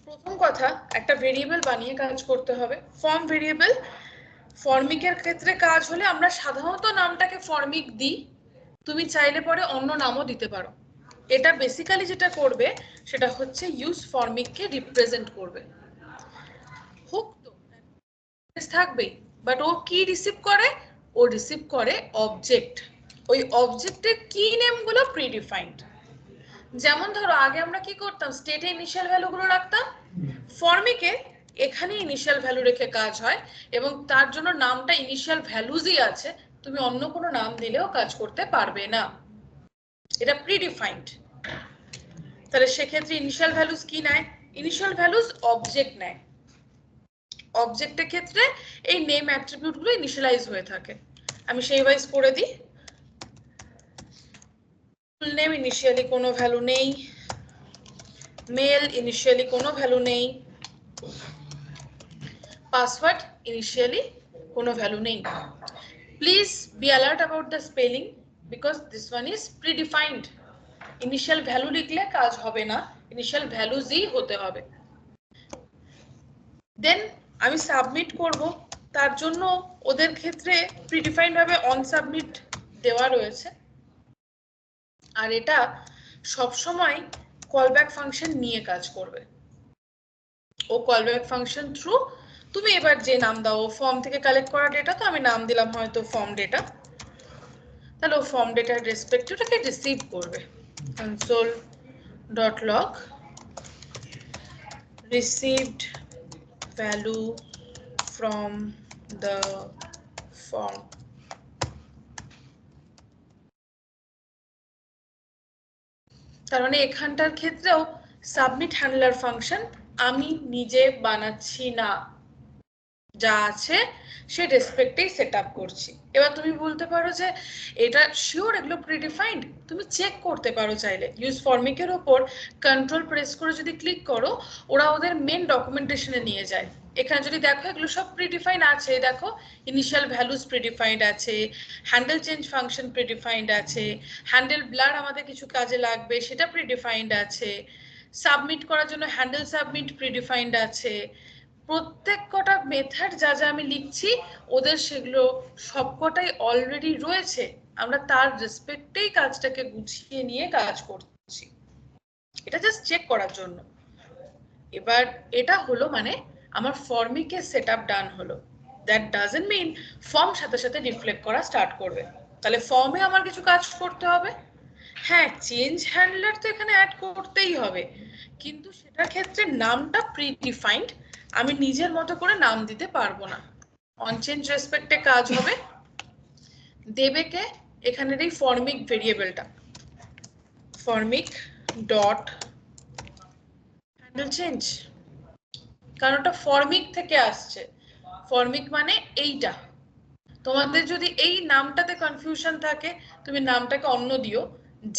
প্রথম কথা একটা ভেরিয়েবল বানিয়ে কাজ করতে হবে ফর্ম ভেরিয়েবল ফর্মিকের ক্ষেত্রে কাজ হলে আমরা সাধারণত নামটাকে ফর্মিক দিই তুমি চাইলে পরে অন্য নামও দিতে পারো এটা বেসিক্যালি যেটা করবে সেটা হচ্ছে ইউজ ফর্মিককে রিপ্রেজেন্ট করবে হুক তো থাকবেই বাট ও কি রিসিভ করে ও রিসিভ করে অবজেক্ট ওই অবজেক্টের কি নেমগুলো প্রিডিফাইন্ড যেমন ধরো আগে আমরা কি করতাম স্টেটে ইনিশিয়াল ভ্যালুগুলো রাখতাম ফর্মিকে এখানে ইনিশিয়াল ভ্যালু রেখে কাজ হয় এবং তার জন্য নামটা ইনিশিয়াল ভ্যালুজই আছে তুমি অন্য কোনো নাম দিলেও কাজ করতে পারবে না এটা প্রিডিফাইন্ড তাহলে সেক্ষেত্রে ইনিশিয়াল ভ্যালুজ কি নেয় ইনিশিয়াল ভ্যালুজ অবজেক্ট নেয় অবজেক্টের ক্ষেত্রে এই নেম অ্যাট্রিবিউট গুলো ইনিশিয়ালাইজ হয়ে থাকে আমি সেই ওয়াইজ করে দিই ফুল নেম ইনিশিয়ালি কোনো ভ্যালু নেই মেল ইনিশিয়ালি কোনো ভ্যালু নেই পাসওয়ার্ড ইনিশিয়ালি কোনো ভ্যালু নেই please be alert about the spelling because this one is predefined initial value লিখলে কাজ হবে না, ইনিশিয়াল ভ্যালুজই হতে হবে। দেন আমি সাবমিট করব, তার জন্য ওদের ক্ষেত্রে প্রিডিফাইন্ড ভাবে অন সাবমিট দেওয়া রয়েছে। আর এটা সব সময় কলব্যাক ফাংশন নিয়ে কাজ করবে। ও কলব্যাক ফাংশন থ্রু তুমি এবার যে নাম দাও, ফর্ম থেকে কালেক্ট করা ডেটা, তো আমি নাম দিলাম হয়তো ফর্ম ডেটা, তাহলে ও ফর্ম ডেটার রেসপেক্টিভটাকে রিসিভ করবে। console.log received value from the form। তার মানে এখানটার ক্ষেত্রেও সাবমিট হ্যান্ডলার ফাংশন আমি নিজে বানাচ্ছি না, যা আছে সে রেসপেক্টেই সেট আপ করছি। এবার তুমি বলতে পারো যে এটা শিওর এগুলো প্রিডিফাইন্ড, তুমি চেক করতে পারো চাইলে ইউজ ফর্মিকের ওপর কন্ট্রোল প্রেস করে যদি ক্লিক করো, ওরা ওদের মেন ডকুমেন্টেশনে নিয়ে যায়। এখানে যদি দেখো এগুলো সব প্রিডিফাইন্ড আছে, দেখো ইনিশিয়াল ভ্যালুস প্রিডিফাইন্ড আছে, হ্যান্ডেল চেঞ্জ ফাংশন প্রিডিফাইন্ড আছে, হ্যান্ডেল ব্লার আমাদের কিছু কাজে লাগবে সেটা প্রিডিফাইন্ড আছে, সাবমিট করার জন্য হ্যান্ডেল সাবমিট প্রিডিফাইন্ড আছে। প্রত্যেক কটা মেথড যা যা আমি লিখছি ওদের সেগুলো সবকটাই অলরেডি রয়েছে, আমরা তার রেসপেক্টেই কাজটাকে গুছিয়ে নিয়ে কাজ করছি, এটা জাস্ট চেক করার জন্য। এবার এটা হলো মানে আমার ফর্মিকে সেটআপ ডান হলো। দ্যাট ডাজন্ট মিন ফর্ম সাথে সাথে রিফ্লেক্ট করা স্টার্ট করবে, তাহলে ফর্মে আমার কিছু কাজ করতে হবে। হ্যাঁ, চেঞ্জ হ্যান্ডলার তো এখানে অ্যাড করতেই হবে, কিন্তু সেটার ক্ষেত্রে নামটা প্রিডিফাইন্ড, আমি নিজের মতো করে নাম দিতে পারবো না। অন চেঞ্জ রেসপেক্টে কাজ হবে, দেবে কে এখানের এই ফর্মিক ভেরিয়েবলটা, ফর্মিক ডট হ্যান্ডেল চেঞ্জ, কারণ ওটা ফর্মিক থেকে আসছে। ফর্মিক মানে এইটা, তোমাদের যদি এই নামটাতে কনফিউশন থাকে তুমি নামটাকে অন্য দিও,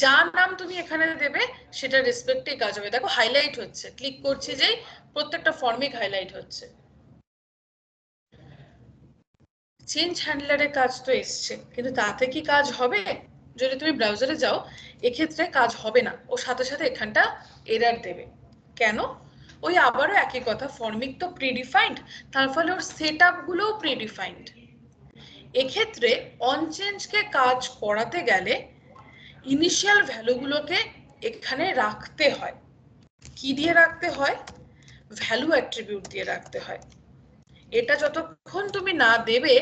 যা নাম তুমি এখানে দেবে সেটা রেসপেক্টে কাজ হবে। দেখো হাইলাইট হচ্ছে, ক্লিক করছি যেই প্রত্যেকটা ফর্মিক হাইলাইট হচ্ছে। চেঞ্জ হ্যান্ডলারের কাজ তো এসছে, কিন্তু তাতে কি কাজ হবে? যদি তুমি ব্রাউজারে যাও এক্ষেত্রে কাজ হবে না, ও সাথে সাথে এখানটা এরর দেবে। কেন? ওই আবারও একই কথা, ফর্মিক তো প্রিডিফাইন্ড, তার ফলে ওর সেটআপ গুলোও প্রিডিফাইন্ড। এক্ষেত্রে অন চেঞ্জকে কাজ করাতে গেলে ইনিশিয়াল ভ্যালুগুলোকে এখানে রাখতে হয়। কি দিয়ে রাখতে হয়? ভ্যালু অ্যাট্রিবিউট দিয়ে রাখতে হয়। এটা যতক্ষণ তুমি না দেবে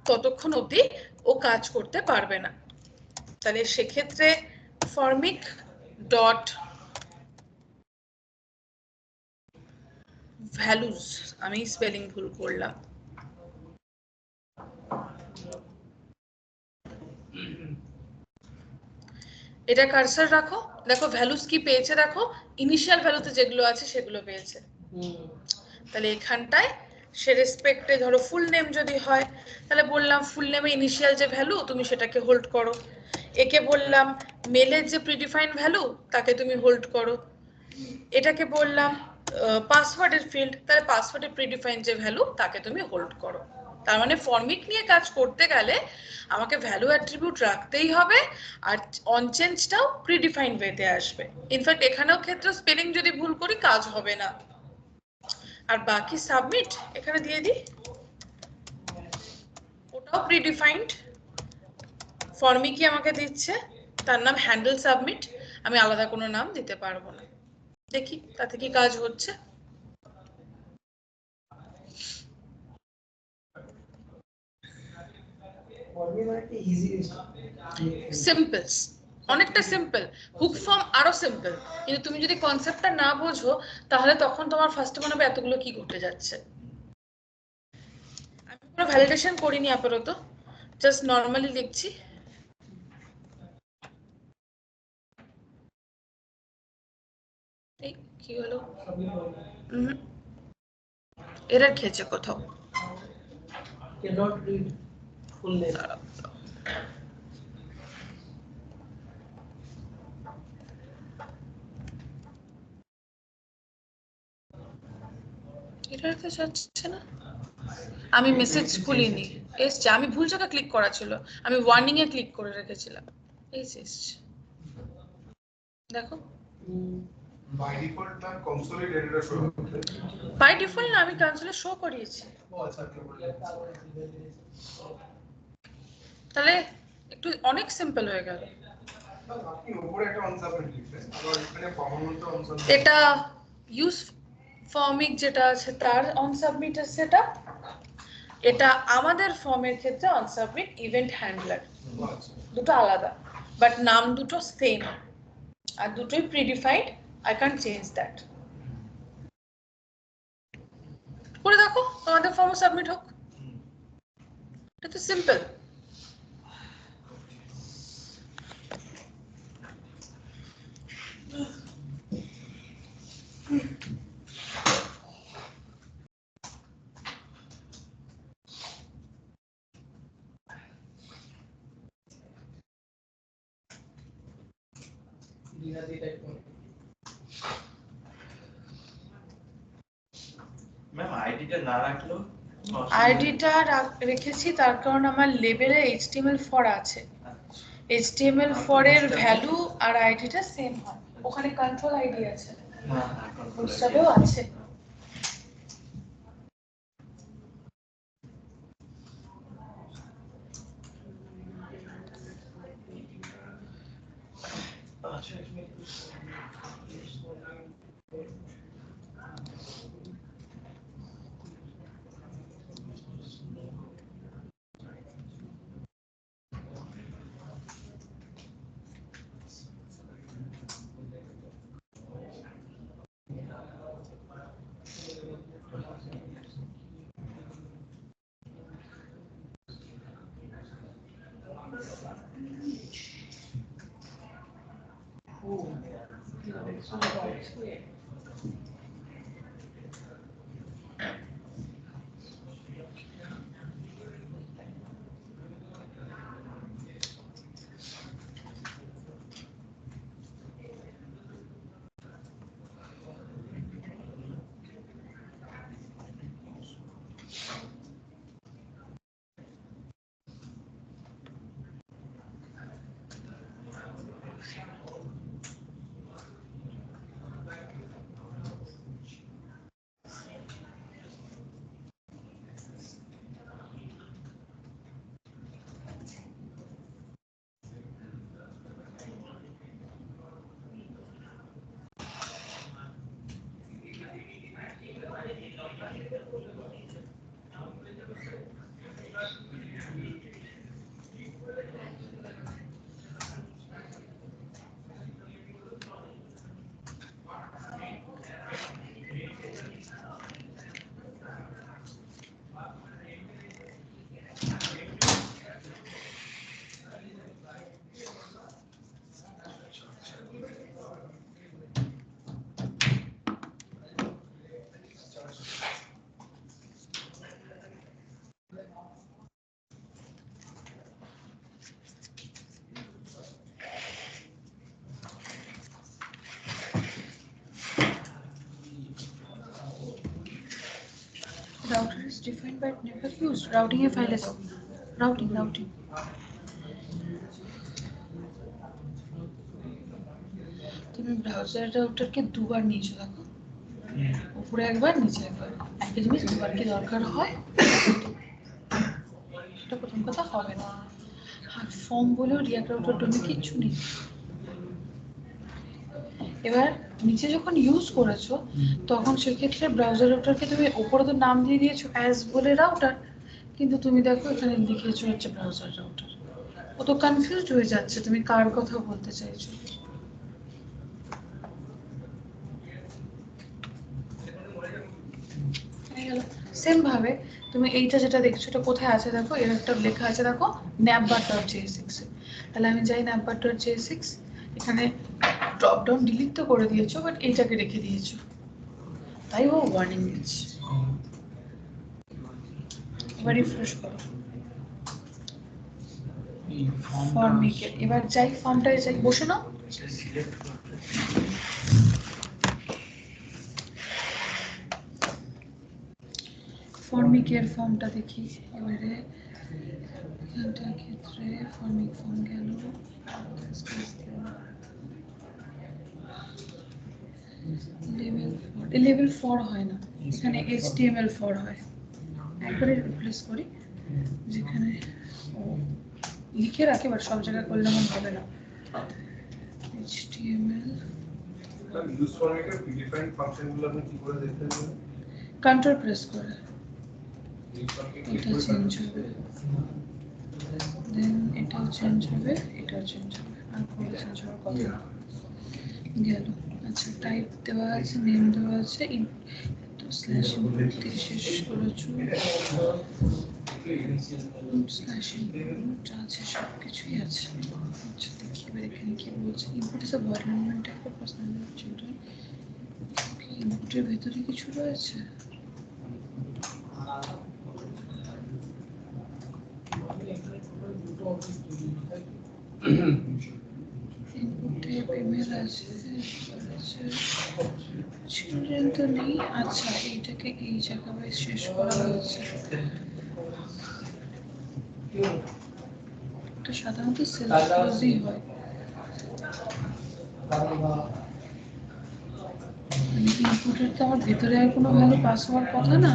ততক্ষণ অবধি ও কাজ করতে পারবে না। তাহলে সেক্ষেত্রে ফর্মিক ডট ভ্যালুস, আমি স্পেলিং ভুল করলাম, এটা কার্সার রাখো, দেখো ভ্যালুস কি পেয়েছে, দেখো ইনিশিয়াল ভ্যালুতে যেগুলো আছে সেগুলো পেয়েছে। তাহলে এখানটায় সে রেসপেক্টে ধরো ফুল নেম যদি হয় তাহলে বললাম ফুল নেমে ইনিশিয়াল যে ভ্যালু তুমি সেটাকে হোল্ড করো, একে বললাম মেলের যে প্রিডিফাইন্ড ভ্যালু তাকে তুমি হোল্ড করো, এটাকে বললাম পাসওয়ার্ডের ফিল্ড, তাহলে পাসওয়ার্ডের প্রিডিফাইন্ড যে ভ্যালু তাকে তুমি হোল্ড করো। তার মানে ফর্মিক নিয়ে কাজ করতে গেলে আমাকে ভ্যালু অ্যাট্রিবিউট রাখতেই হবে, আর অন চেঞ্জটাও প্রিডিফাইন্ড ওয়েতে আসবে। ইনফ্যাক্ট এখানেও ক্ষেত্রে স্পেলিং যদি ভুল করি কাজ হবে না। আর বাকি সাবমিট এখানে দিয়ে দিই, ওটাও প্রিডিফাইন্ড, ফর্মিকই আমাকে দিচ্ছে, তার নাম হ্যান্ডেল সাবমিট, আমি আলাদা কোনো নাম দিতে পারবো না। দেখি তাতে কি কাজ হচ্ছে। সিম্পল, অনেকটা সিম্পল, হুক ফর্ম আরো সিম্পল, কিন্তু তুমি যদি কনসেপ্টটা না বোঝো তাহলে তখন তোমার ফার্স্টে মনে হবে এতগুলো কি ঘটে যাচ্ছে। আমি কোনো ভ্যালিডেশন করিনি আপাতত, জাস্ট নর্মালি লিখছি। এই কি হলো, এরা খেয়েছে কোথাও, cannot read full name। এটা তো যাচ্ছে না, আমি মেসেজ খুলিনি, এসছে, আমি ভুল জায়গা ক্লিক করা ছিল, আমি ওয়ার্নিং এ ক্লিক করে রেখেছিলাম, এসছে। দেখো বাই ডিফল্ট না কনসোলিডেটেড শো করতে বাই ডিফল্ট না, আমি কনসোলে শো করিয়েছি। ও আচ্ছা তাহলে একটু অনেক সিম্পল হয়ে গেল। আপনি উপরে একটা অনসাবমিট লিখলেন আবার এখানে পার্মানেন্ট অনসাবমিট এটা ইউজ ফর্মিক যেটা আছে তার অন সাবমিট আছে সেটা, এটা আমাদের ফর্মের ক্ষেত্রে অন সাবমিট ইভেন্ট হ্যান্ডলার, দুটো আলাদা বাট নাম দুটো সেম আর দুটোই predefined. I can change that. করে দেখো তোমাদের ফর্ম সাবমিট হোক, এটা তো সিম্পল। ম্যাম আইডিটা না রাখলেও আইডিটা রেখেছি তার কারণ আমার লেবেলে HTML4 আছে। HTML4 এর ভ্যালু আর আইডিটা সেম হয়, ওখানে কন্ট্রোল আইডি আছে, বুটস্ট্র্যাপেও আছে। Router is defined but never used. Routing a file is routing. তুমি ব্রাউজার রাউটারকে দুবার নিয়েছো দেখো, উপরে একবার নিচে একবার, একটা জিনিস দুবার কি দরকার হয়? এটা প্রথম কথা হবে না। আর ফর্ম বলেও রিয়াক্ট রাউটার জন্য কিচ্ছু নেই। এবার নিচে যখন ইউজ করেছো তখন সেক্ষেত্রে ব্রাউজার রাউটারকে তুমি উপরে তো নাম দিয়ে দিয়েছো অ্যাজ বলে রাউটার, কিন্তু তুমি দেখো এখানে লিখেছো হচ্ছে ব্রাউজার রাউটার। ও তো কনফিউজড হয়ে যাচ্ছে তুমি কার কথা বলতে চাইছো। সেম ভাবে তুমি এইটা যেটা দেখছো এটা কোথায় আছে দেখো, এর একটা লেখা আছে দেখো navbar.jsx, তাহলে আমি যাই navbar.jsx, এখানে ড্রপ ডাউন ডিলিট তো করে দিয়েছো বাট এইটাকে রেখে দিয়েছো, তাই ও ওয়ার্নিং দিচ্ছে। এবার রিফ্রেশ করো ফর্মিকে, এবার যাই ফর্মটায় যাই, বসে নাও। ফর্মিকের ফর্মটা দেখি এবারে, এখানটার ক্ষেত্রে ফর্মিক ফর্ম গেল, লেভেল 4 হয় না, এখানে HTML4 হয়। একবারে রিপ্লেস করি, যেখানে ও লিখে রাখে, বাট সব জায়গায় করলে মনে হবে না। HTML ইউজ ফরম্যাটের প্রিডিফাইন্ড ফাংশনগুলো আপনি কি করে দেখতে পাবেন? কন্ট্রোল প্রেস করে ইউজ ফরম্যাট এটা চেঞ্জ হবে, দেন এটাও চেঞ্জ হবে, এটাও চেঞ্জ হবে, আর কোনো চেঞ্জ হওয়ার কথা না। গেল। আচ্ছা, টাইপ দেওয়া আছে, নেম দেওয়া আছে, তো স্ল্যাশ ইনপুট দিয়ে শেষ করেছো, স্ল্যাশ ইনপুট আছে, সব কিছুই আছে। আচ্ছা, দেখি এবার এখানে কি বলছে। ইনপুট ইজ আ ভার্নামেন্ট টাইপ ফর পার্সোনাল চিলড্রেন। ইনপুটের ভেতরে কিছু রয়েছে? ইনপুট টাইপ ইমেল আছে, চিলড্রেন তো নেই। আচ্ছা, এইটাকে এই জায়গায় শেষ করা হয়েছে। এটা সাধারণত সেলফ ক্লোজই হয়, ইনপুটের তো আমার ভেতরে আর কোনো ভ্যালু পাস হওয়ার কথা না,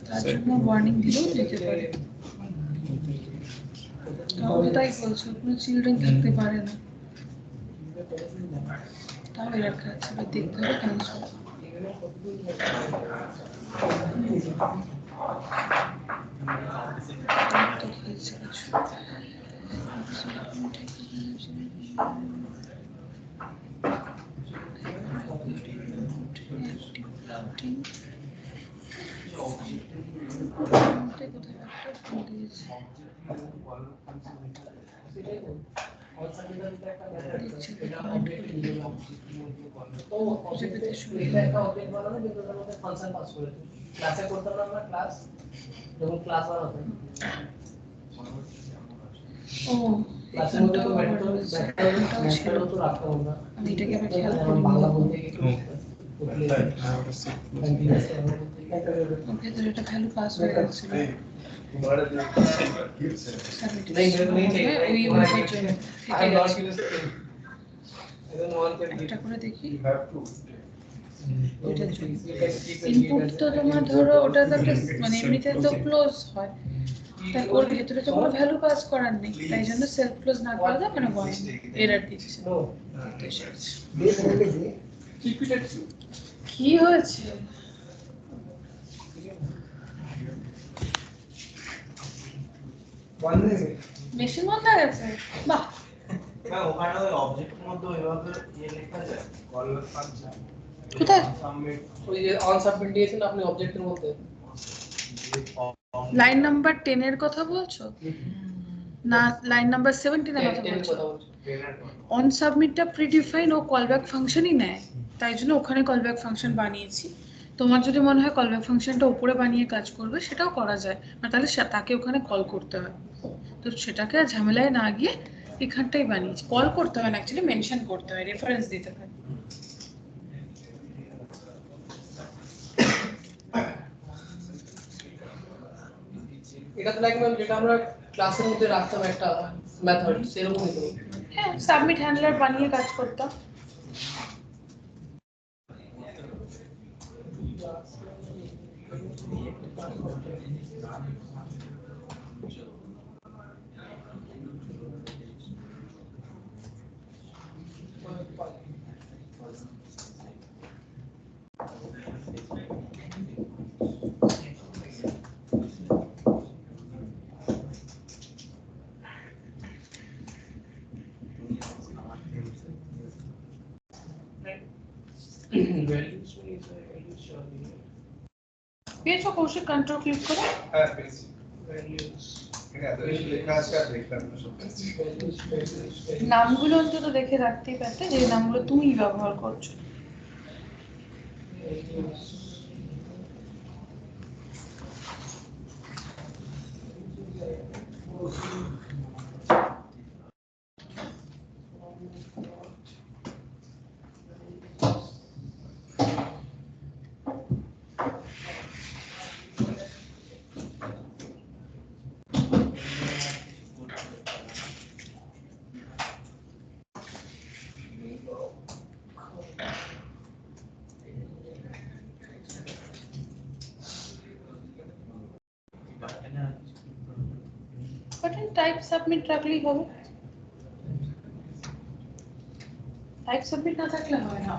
তার জন্য ওয়ার্নিং দিলেও দিতে পারে। তাই বলছো, কোনো চিলড্রেন থাকতে পারে না, তাও এরর খাচ্ছে, এবার দেখতে হবে ক্যান্সেল। তো খেয়েছে কিছু। ক্লাসে করতাম না আমরা, ক্লাস যখন ক্লাস বানাতাম, ও ক্লাসের মধ্যে তো ব্যাটাটাও ছিল, তো রাখতাম আমরা। আমি এটাকে আবার খেয়াল করি বাংলা বলতে গিয়ে ভেতরে একটা ভ্যালু পাস হয়ে গেছিল। तुम्हारा जो गिफ्ट है नहीं मेरे को नहीं चाहिए, ওই ওয়ার্ডের জন্য आई থেকে नॉट গেছে। यूज आई डोंट वांट একটা করে দেখি you have to এটার জন্য। ইনপুট তো তোমার ধরো ওটা তো একটা মানে এমনিতে তো ক্লোজ হয়, তাই ওর ভেতরে তো কোনো ভ্যালু পাস করার নেই, তাই জন্য সেলফ ক্লোজ না করে দাও, মানে ওয়ার্নিং এরর দিচ্ছে। नो তো এসেছে। कीप इट एट কি হয়েছে? वन में মেশিন বন্ধ হয়ে গেছে? বাহ, না ওখানে ওই অবজেক্টের মধ্যে ওইভাবে ইয়ে লেখা যায় কল ফাংশন কোথায়? সাবমিট ওই যে অন সাবমিট দিয়েছেন আপনি অবজেক্টের মধ্যে, লাইন নাম্বার 10 এর কথা বলছো না লাইন নাম্বার 17 এর কথা 10 বলছো? কথা বলছি। অন সাবমিটটা প্রিডিফাইন ও কলব্যাক ফাংশনই নেয়, তাই জন্য ওখানে কলব্যাক ফাংশন বানিয়েছি। তোমার যদি মনে হয় কলব্যাক ফাংশনটা উপরে বানিয়ে কাজ করবে, সেটাও করা যায়, না তাহলে তাকে ওখানে কল করতে হয়। তো সেটাকে আর ঝামেলায় না গিয়ে এখানটাই বানিয়েছি। কল করতে হয় না, অ্যাকচুয়ালি মেনশন করতে হয়, রেফারেন্স দিতে হয়। এটা তো লাইক ম্যাম যেটা আমরা ক্লাসের মধ্যে রাখতাম একটা মেথড, সেরকমই তো। হ্যাঁ, সাবমিট হ্যান্ডলার বানিয়ে কাজ করতাম। পেয়েছো কৌশিক? কন্ট্রোল ক্লিক করে হ্যাঁ পেয়েছি হ্যাঁ তো এই লেখা আছে আর দেখলাম না সব নামগুলো অন্তত দেখে রাখতেই পারতে, যে নামগুলো তুমি ব্যবহার করছো। টাইপ সাবমিট রাখলেই হবে। টাইপ সাবমিট না থাকলে হয় না।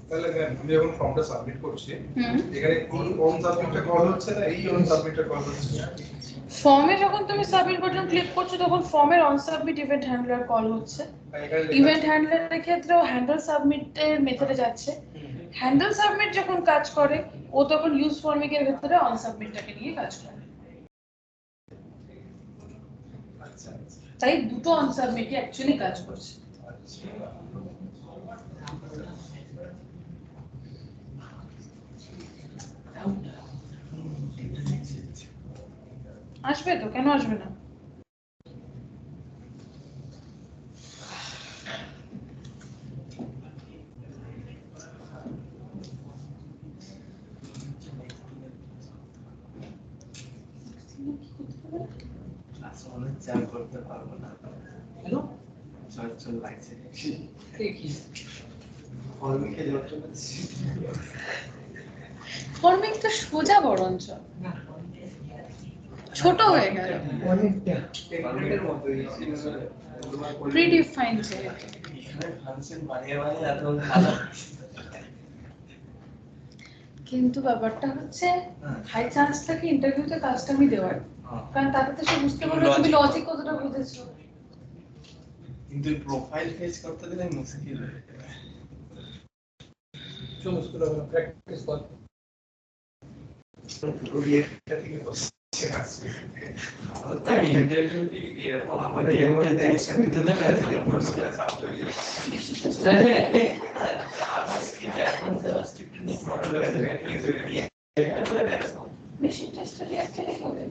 তাহলে আমি যখন ফর্মটা সাবমিট করছি এখানে অন সাবমিটটা কল হচ্ছে না, এই অন সাবমিটটা কল হচ্ছে। ফর্মে যখন তুমি সাবমিট বাটন ক্লিক করছো তখন ফর্মের on submit event handler call হচ্ছে। ইভেন্ট হ্যান্ডলারের ক্ষেত্রেও হ্যান্ডেল সাবমিটের মেথডে যাচ্ছে। হ্যান্ডেল সাবমিট যখন কাজ করে ও তখন ইউজ ফর্মিকের ভেতরে অন সাবমিটটাকে নিয়ে কাজ করে। তাই দুটো অন সাবমিটই অ্যাকচুয়ালি কাজ করছে। আসবে তো, কেন আসবে না? আসলে চাল করতে পারবো না। হ্যালো চল লাগছে দেখি ফর্মিকে যত করছি ফর্মিং তো সোজা বরঞ্চ ছোট হয়ে গেল, অনেকটা ফর্মিকের মতো প্রিডিফাইন্ড ফাংশন বানিয়ে এত ভালো। কিন্তু ব্যাপারটা হচ্ছে হাই চান্স থাকে ইন্টারভিউতে কাজটা আমি দেওয়ার, কারণ তাতে তো সে বুঝতে পারবে তুমি লজিক কতটা বুঝেছো। কিন্তু প্রোফাইল ফেস করতে দিলে মুশকিল হয়ে যাবে। চলো স্কুলে প্র্যাকটিস কর। মেশিন টেস্টটা অ্যাকচুয়ালি হবে।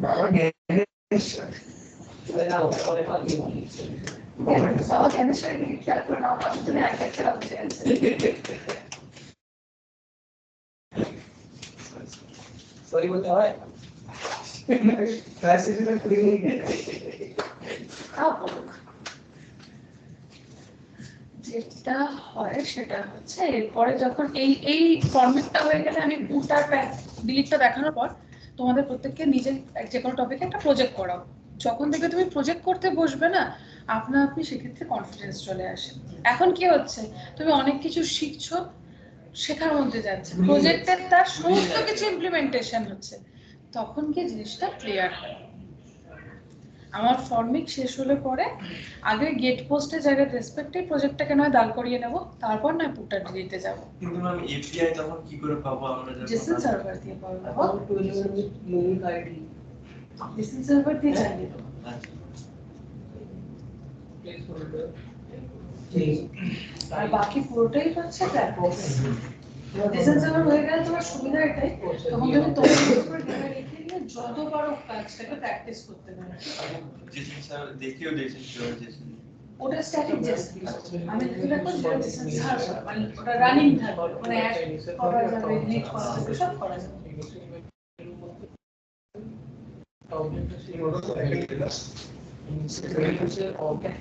বাবা গ্যাস বাবা কেন সেটা খেয়াল করে নাও, তুমি আগে খেলা বুঝে গেছে। সরি বলতে হয় ক্লাস শেষে খুলে গিয়ে যেটা হয় সেটা হচ্ছে এরপরে যখন এই ফরম্যাটটা হয়ে গেলে আমি পুটার ডিলিটটা দেখানোর পর তোমাদের প্রত্যেককে নিজের যে কোনো টপিকে একটা প্রজেক্ট করাও। যখন থেকে তুমি প্রজেক্ট করতে বসবে না আপনা আপনি সেক্ষেত্রে কনফিডেন্স চলে আসে। এখন কি হচ্ছে তুমি অনেক কিছু শিখছো, শেখার মধ্যে যাচ্ছে, প্রজেক্টের তার সমস্ত কিছু ইমপ্লিমেন্টেশন হচ্ছে, তখন কি জিনিসটা ক্লিয়ার হয়। আমার ফর্মিক শেষ হলে পরে আগে গেট পোস্টে জায়গায় রেসপেক্টে প্রজেক্টটাকে নয় দাল করিয়ে নেব, তারপর নয় পুটার ডিলিটে যাব। কিন্তু ম্যাম এপিআই তখন কি করে পাবো আমরা? জেসন সার্ভার দিয়ে পাবো। ইউনিক আইডি জেসন সার্ভার দিয়ে চালিয়ে দেবো। প্লেস হোল্ডার আর বাকি পুরোটাই হচ্ছে প্ল্যাটফর্ম। জেসন সার্ভার হয়ে গেলে তোমার সুবিধা এটাই, তখন তুমি তোমার উপর ডেটা রেখে নিয়ে যত পারো কাজটাকে প্র্যাকটিস করতে পারো। জেসন স্যার দেখিও দিয়েছেন জেসন। ওটা স্ট্যাটিক জেসন, আমি যেটা দেখো যেটা জেসন সার্ভার মানে ওটা রানিং থাকবে, মানে অ্যাড করা যাবে, ডিলিট করা যাবে, সব করা যাবে।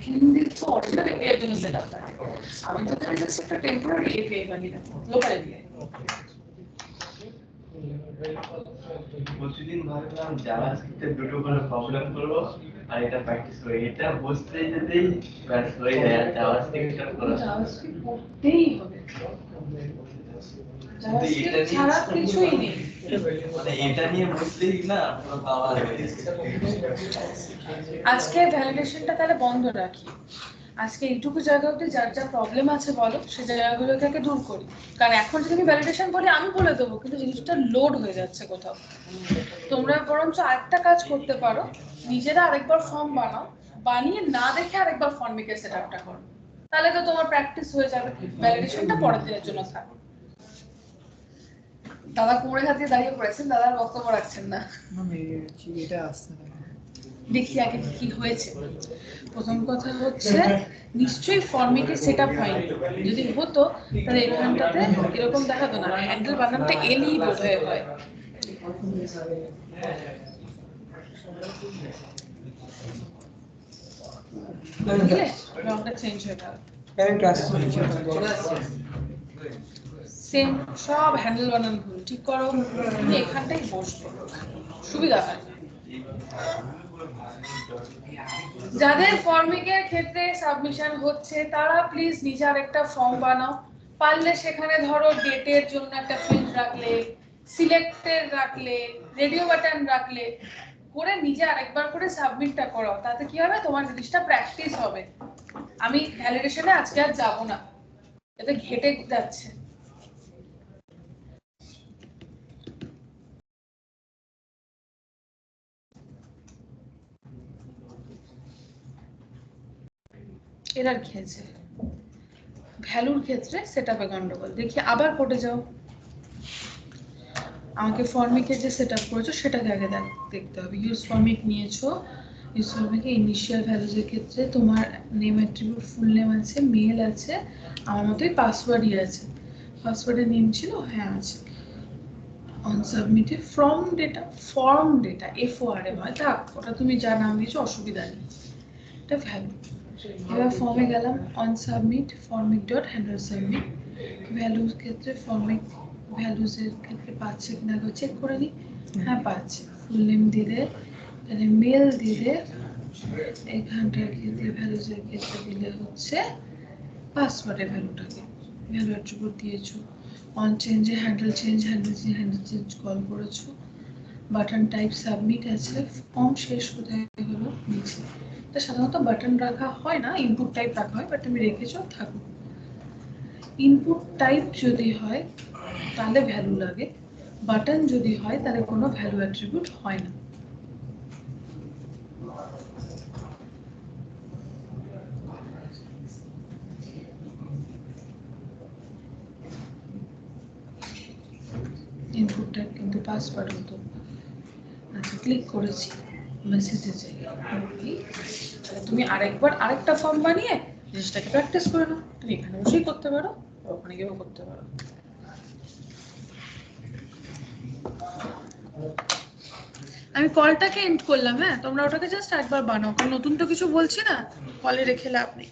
হিন্দি তো অর্ডিনারি এর জন্য সেট আপ থাকে। আমি তো জানি জাস্ট একটা টেম্পোরারি এপিআই বানিয়ে দেবো, লোকাল এপিআই। প্রতিদিন ভাবলাম জাভাস্ক্রিপ্টে দুটো করে প্রবলেম করবো আর এটা প্র্যাকটিস করি, এটা বুঝতে যেতেই ব্যাস হয়ে যায়। আর জাভাস্ক্রিপ্টটা করা জাভাস্ক্রিপ্ট পড়তেই হবে, জাভাস্ক্রিপ্ট ছাড়া কিছুই নেই। মানে এটা নিয়ে বুঝতেই না পুরো পাওয়ার হয়ে গেছে। আজকে ভ্যালিডেশনটা তাহলে বন্ধ রাখি, আজকে এইটুকু জায়গা অবধি যার যা প্রবলেম আছে বলো সেই জায়গাগুলোকে দূর করি। কারণ এখন যদি আমি ভ্যালিডেশন বলি আমি বলে দেবো, কিন্তু জিনিসটা লোড হয়ে যাচ্ছে কোথাও। তোমরা বরঞ্চ আরেকটা কাজ করতে পারো, নিজেরা আরেকবার ফর্ম বানাও, বানিয়ে না দেখে আরেকবার ফর্মিকে সেট আপটা করো, তাহলে তো তোমার প্র্যাকটিস হয়ে যাবে। ভ্যালিডেশনটা পরের দিনের জন্য থাক। দাদা কোমরে হাত দিয়ে দাঁড়িয়ে পড়েছেন, দাদার বক্তব্য রাখছেন না। এটা আসছে না দেখি আগে কি হয়েছে। প্রথম কথা হচ্ছে নিশ্চয়ই ফর্মিকে সেট আপ হয়নি, যদি হতো তাহলে এখানটাতে এরকম দেখাতো না, হ্যান্ডেল বানানটা এলই বোধহয় হয়। বুঝলে রংটা চেঞ্জ হয়ে গেল, ক্লাস সেম সব হ্যান্ডেল বানান ভুল, ঠিক করো। তুমি এখানটাই বসবে, সুবিধা হয়। যাদের ফর্মিকের ক্ষেত্রে সাবমিশন হচ্ছে তারা প্লিজ নিজে আরেকটা ফর্ম বানাও, পারলে সেখানে ধরো ডেটের জন্য একটা ফিল্ড রাখলে, সিলেক্টেড রাখলে, রেডিও বাটন রাখলে, করে নিজে আরেকবার করে সাবমিটটা করো। তাতে কি হবে, তোমার জিনিসটা প্র্যাকটিস হবে। আমি ভ্যালিডেশনে আজকে আর যাব না, এতে ঘেটে যাচ্ছে। এরার ক্ষেত্রে ভ্যালুর ক্ষেত্রে সেটআপে গন্ডগোল। দেখি আবার কোডে যাও, আমাকে ফর্মিকে যে সেটআপ করেছো সেটাকে আগে দেখতে হবে। ইউজ ফর্মিক নিয়েছো, ইউজ ফর্মিকে ইনিশিয়াল ভ্যালুজের ক্ষেত্রে তোমার নেম অ্যাট্রিবিউট ফুল নেম আছে, মেল আছে, আমার মতোই পাসওয়ার্ডই আছে। পাসওয়ার্ডের নেম ছিল, হ্যাঁ আছে। অন সাবমিটে ফর্ম ডেটা FORM হয়, থাক ওটা তুমি যা নাম দিয়েছো অসুবিধা নেই, এটা ভ্যালু। এবার ফর্মে গেলাম, on submit formic dot handle submit. ভ্যালুর ক্ষেত্রে ফর্মিক ভ্যালুজের ক্ষেত্রে পাচ্ছে কিনা চেক করে নিই, হ্যাঁ পাচ্ছে। ফুল নেম দিলে, তাহলে মেল দিলে, এখানটার ক্ষেত্রে ভ্যালুজের ক্ষেত্রে দিলে হচ্ছে পাসওয়ার্ডের ভ্যালুটাকে, ভ্যালু অ্যাট্রিবিউট দিয়েছো। অন চেঞ্জে হ্যান্ডেল চেঞ্জ কল করেছো। বাটন টাইপ সাবমিট আছে, ফর্ম শেষ কোথায় হলো, নিচে। এটা সাধারণত বাটন রাখা হয় না, ইনপুট টাইপ রাখা হয়, বাট তুমি রেখেছো, থাকুক। ইনপুট টাইপ যদি হয় তাহলে ভ্যালু লাগে, বাটন যদি হয় তাহলে কোনো ভ্যালু অ্যাট্রিবিউট হয় না। ইনপুট টাইপ কিন্তু পাসওয়ার্ড হতো। আচ্ছা ক্লিক করেছি, মেসেজে যাই, তুমি আরেকটা ফর্ম বানিয়ে জিনিসটাকে প্র্যাকটিস করে নাও। তুমি এখানে বসেই করতে পারো, ওখানে গিয়েও করতে পারো। আমি কলটাকে এন্ড করলাম, হ্যাঁ তোমরা ওটাকে জাস্ট একবার বানাও, কারণ নতুন তো কিছু বলছি না, কলে রেখে লাভ নেই।